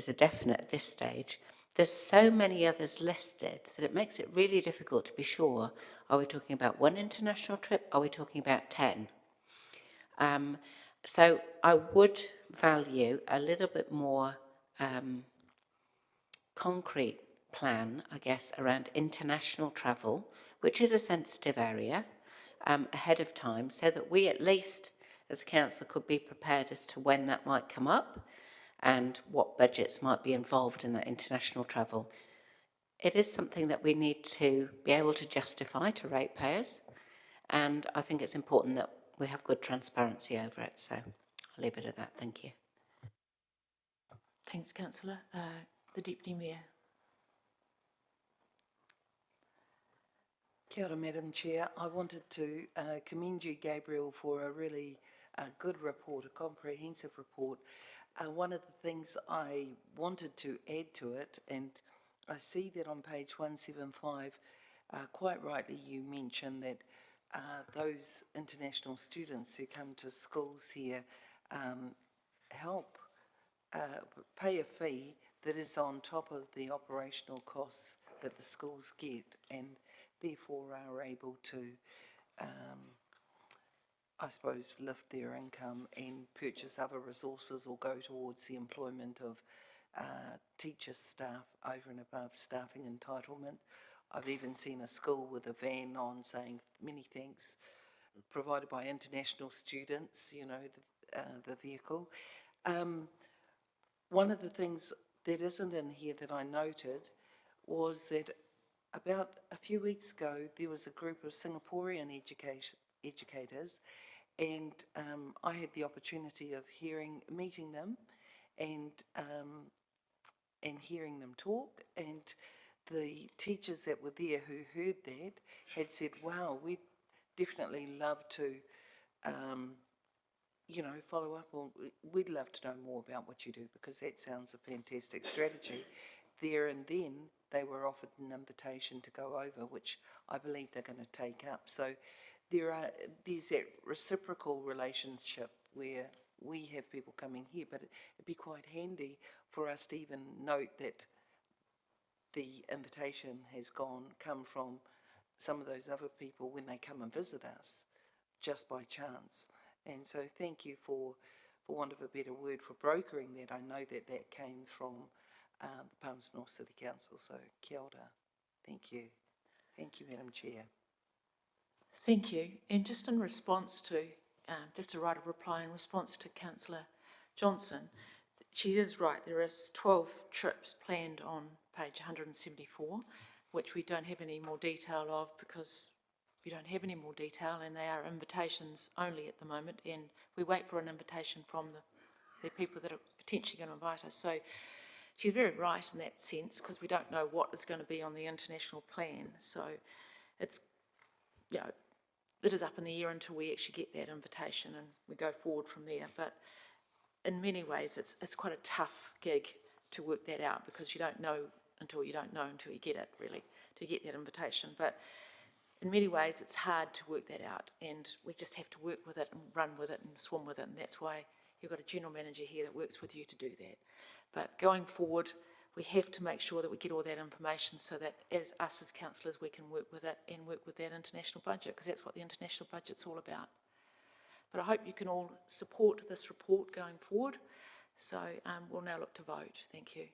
a definite at this stage, there's so many others listed that it makes it really difficult to be sure, are we talking about one international trip? Are we talking about 10? So I would value a little bit more concrete plan, I guess, around international travel, which is a sensitive area, ahead of time, so that we at least as a council could be prepared as to when that might come up and what budgets might be involved in that international travel. It is something that we need to be able to justify to ratepayers, and I think it's important that we have good transparency over it, so I'll leave it at that. Thank you. Thanks, Councillor. The Deputy Mayor. Kia ora, Madam Chair. I wanted to commend you, Gabriel, for a really good report, a comprehensive report. One of the things I wanted to add to it, and I see that on page 175, quite rightly you mentioned that those international students who come to schools here help pay a fee that is on top of the operational costs that the schools get, and therefore are able to, I suppose, lift their income and purchase other resources or go towards the employment of teacher staff over and above staffing entitlement. I've even seen a school with a van on saying, many thanks, provided by international students, you know, the vehicle. One of the things that isn't in here that I noted was that about a few weeks ago, there was a group of Singaporean educators, and I had the opportunity of meeting them and hearing them talk, and the teachers that were there who heard that had said, wow, we'd definitely love to, you know, follow up, or we'd love to know more about what you do, because that sounds a fantastic strategy. There and then they were offered an invitation to go over, which I believe they're going to take up. So there's that reciprocal relationship where we have people coming here, but it'd be quite handy for us to even note that the invitation has come from some of those other people when they come and visit us, just by chance. And so thank you for want of a better word, for brokering that. I know that that came from the Palms North City Council, so kia ora. Thank you. Thank you, Madam Chair. Thank you. And just in response to, just to write a reply in response to Councillor Johnson, she is right, there is 12 trips planned on page 174, which we don't have any more detail of because we don't have any more detail, and they are invitations only at the moment, and we wait for an invitation from the people that are potentially going to invite us. So she's very right in that sense, because we don't know what is going to be on the international plan. So it's, you know, it is up in the air until we actually get that invitation and we go forward from there. But in many ways, it's quite a tough gig to work that out, because you don't know until you get it, really, to get that invitation. But in many ways, it's hard to work that out, and we just have to work with it and run with it and swim with it, and that's why you've got a general manager here that works with you to do that. But going forward, we have to make sure that we get all that information so that as us as councillors, we can work with it and work with that international budget, because that's what the international budget's all about. But I hope you can all support this report going forward. So we'll now look to vote. Thank you.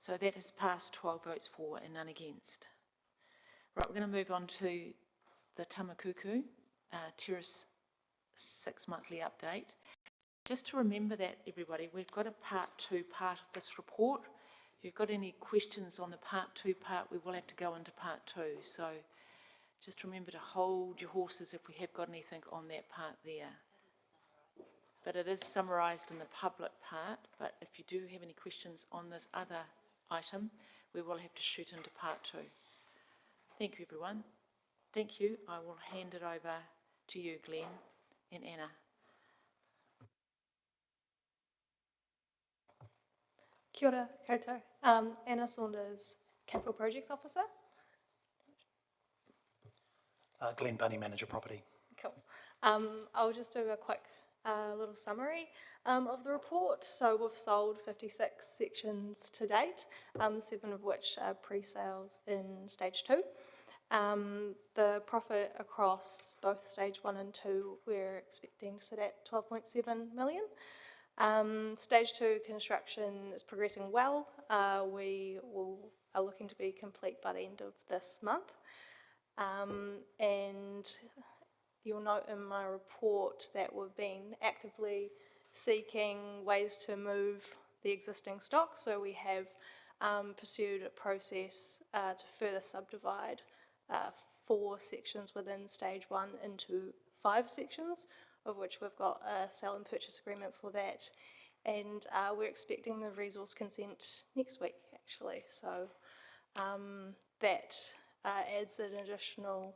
So that has passed 12 votes for and none against. Right, we're going to move on to the Tamakuku Terrace 6 monthly update. Just to remember that, everybody, we've got a part 2 part of this report. If you've got any questions on the part 2 part, we will have to go into part 2. So just remember to hold your horses if we have got anything on that part there. But it is summarised in the public part, but if you do have any questions on this other item, we will have to shoot into part 2. Thank you, everyone. Thank you. I will hand it over to you, Glenn and Anna. Kia ora koutou. Anna Saunders, Capital Projects Officer. Glenn Bunny, Manager Property. Cool. I'll just do a quick little summary of the report. So we've sold 56 sections to date, 7 of which are pre-sales in stage 2. The profit across both stage 1 and 2, we're expecting to sit at 12.7 million. Stage 2 construction is progressing well. We are looking to be complete by the end of this month. And you'll note in my report that we've been actively seeking ways to move the existing stock. So we have pursued a process to further subdivide 4 sections within stage 1 into 5 sections, of which we've got a sale and purchase agreement for that. And we're expecting the resource consent next week, actually. So that adds an additional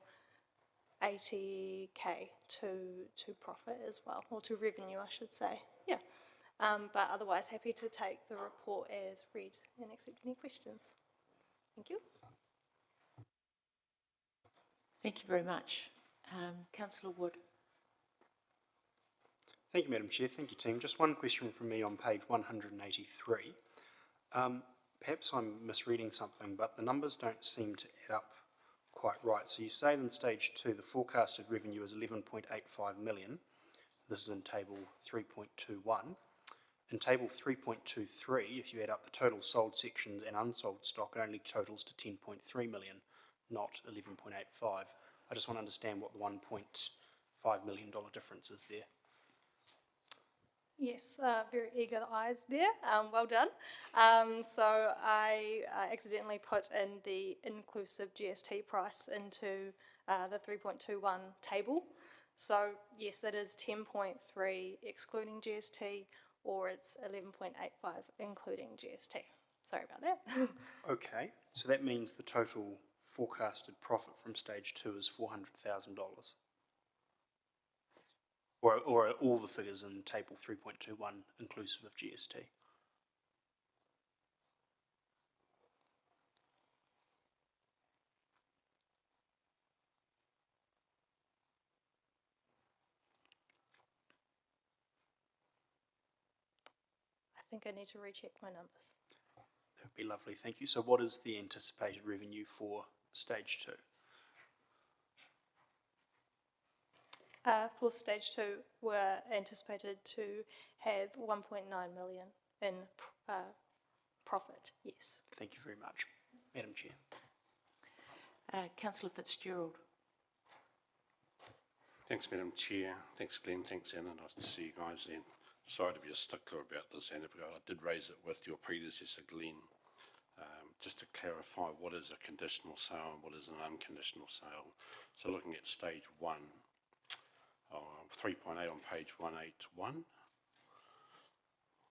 80k to profit as well, or to revenue, I should say. Yeah. But otherwise, happy to take the report as read and accept any questions. Thank you. Thank you very much. Councillor Wood. Thank you, Madam Chair. Thank you, team. Just one question from me on page 183. Perhaps I'm misreading something, but the numbers don't seem to add up quite right. So you say in stage 2 the forecasted revenue is 11.85 million. This is in table 3.21. In table 3.23, if you add up the total sold sections and unsold stock, it only totals to 10.3 million, not 11.85. I just want to understand what the $1.5 million difference is there. Yes, very eager eyes there. Well done. So I accidentally put in the inclusive GST price into the 3.21 table. So yes, it is 10.3 excluding GST, or it's 11.85 including GST. Sorry about that. Okay, so that means the total forecasted profit from stage 2 is $400,000. Or are all the figures in table 3.21 inclusive of GST? I think I need to recheck my numbers. That would be lovely, thank you. So what is the anticipated revenue for stage 2? For stage 2, we're anticipated to have 1.9 million in profit, yes. Thank you very much, Madam Chair. Councillor Fitzgerald. Thanks, Madam Chair. Thanks, Glenn. Thanks, Anna. Nice to see you guys then. Sorry to be a stickler about this, Anna, but I did raise it with your predecessor, Glenn. Just to clarify, what is a conditional sale and what is an unconditional sale? So looking at stage 1, 3.8 on page 181.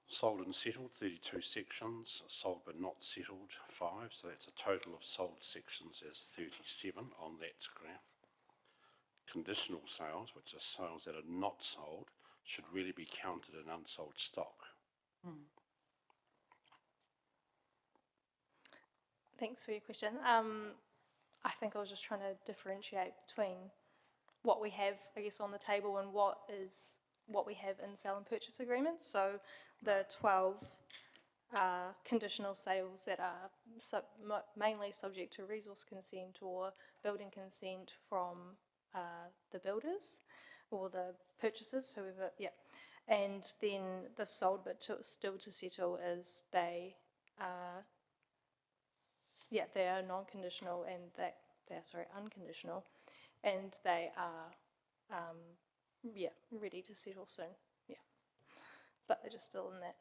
Sold and settled, 32 sections. Sold but not settled, 5. So that's a total of sold sections as 37 on that graph. Conditional sales, which are sales that are not sold, should really be counted in unsold stock. Thanks for your question. I think I was just trying to differentiate between what we have, I guess, on the table and what we have in sale and purchase agreements. So the 12 conditional sales that are mainly subject to resource consent or building consent from the builders or the purchasers, whoever, yeah. And then the sold but still to settle is they are non-conditional and they are unconditional, and they are ready to settle soon. Yeah, but they're just still in that.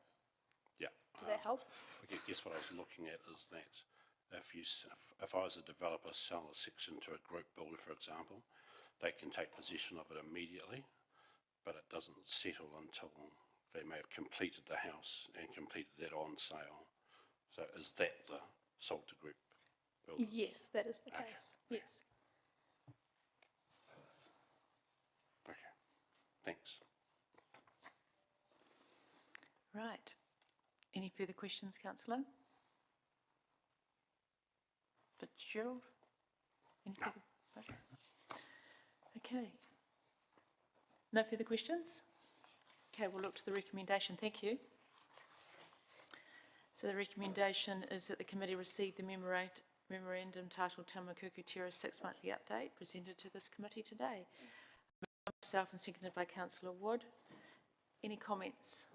Yeah. Does that help? I guess what I was looking at is that if I was a developer sell a section to a group builder, for example, they can take possession of it immediately, but it doesn't settle until they may have completed the house and completed that on sale. So is that the sold to group builders? Yes, that is the case. Yes. Okay, thanks. Right. Any further questions, Councillor? Fitzgerald? Any further? No. Okay. No further questions? Okay, we'll look to the recommendation. Thank you. So the recommendation is that the committee receive the memorandum titled Taumakuku Terrace 6 monthly update presented to this committee today. Myself and seconded by Councillor Wood. Any comments?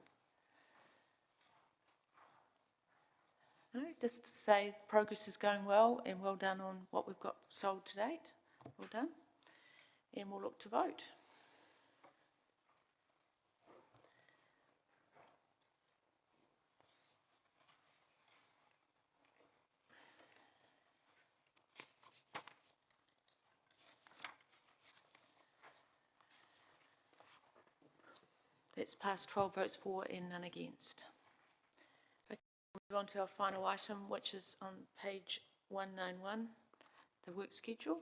No, just to say progress is going well and well done on what we've got sold to date. Well done. And we'll look to vote. That's passed 12 votes for and none against. Okay, we'll move on to our final item, which is on page 191, the work schedule.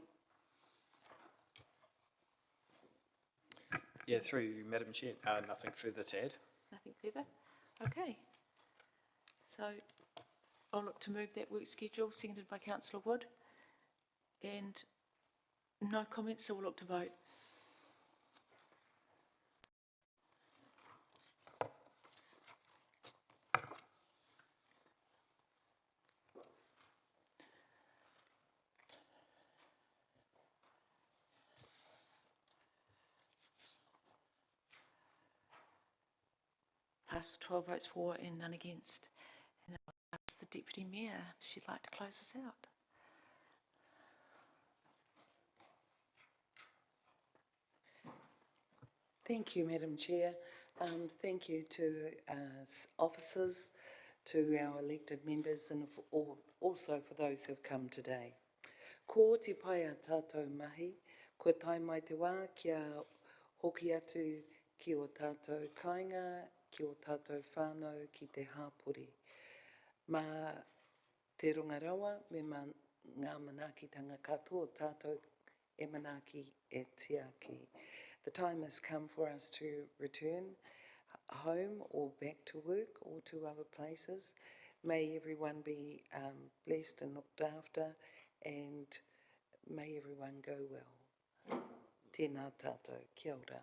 Yeah, through Madam Chair, nothing further to add. Nothing further? Okay. So I'll look to move that work schedule, seconded by councillor Wood. And no comments, so we'll look to vote. Passed 12 votes for and none against. And I'll ask the Deputy Mayor if she'd like to close us out. Thank you, Madam Chair. Thank you to officers, to our elected members, and also for those who have come today. Ko te pai a tātou mahi, ko tai mai te wā kia hoki atu ki o tātou kāinga, ki o tātou whānau ki te hāpori. Mā te rongarawa, me ngā manaakitanga katoa tātou e manaaki e tiaki. The time has come for us to return home or back to work or to other places. May everyone be blessed and looked after, and may everyone go well. Tēnā tātou, kia ora.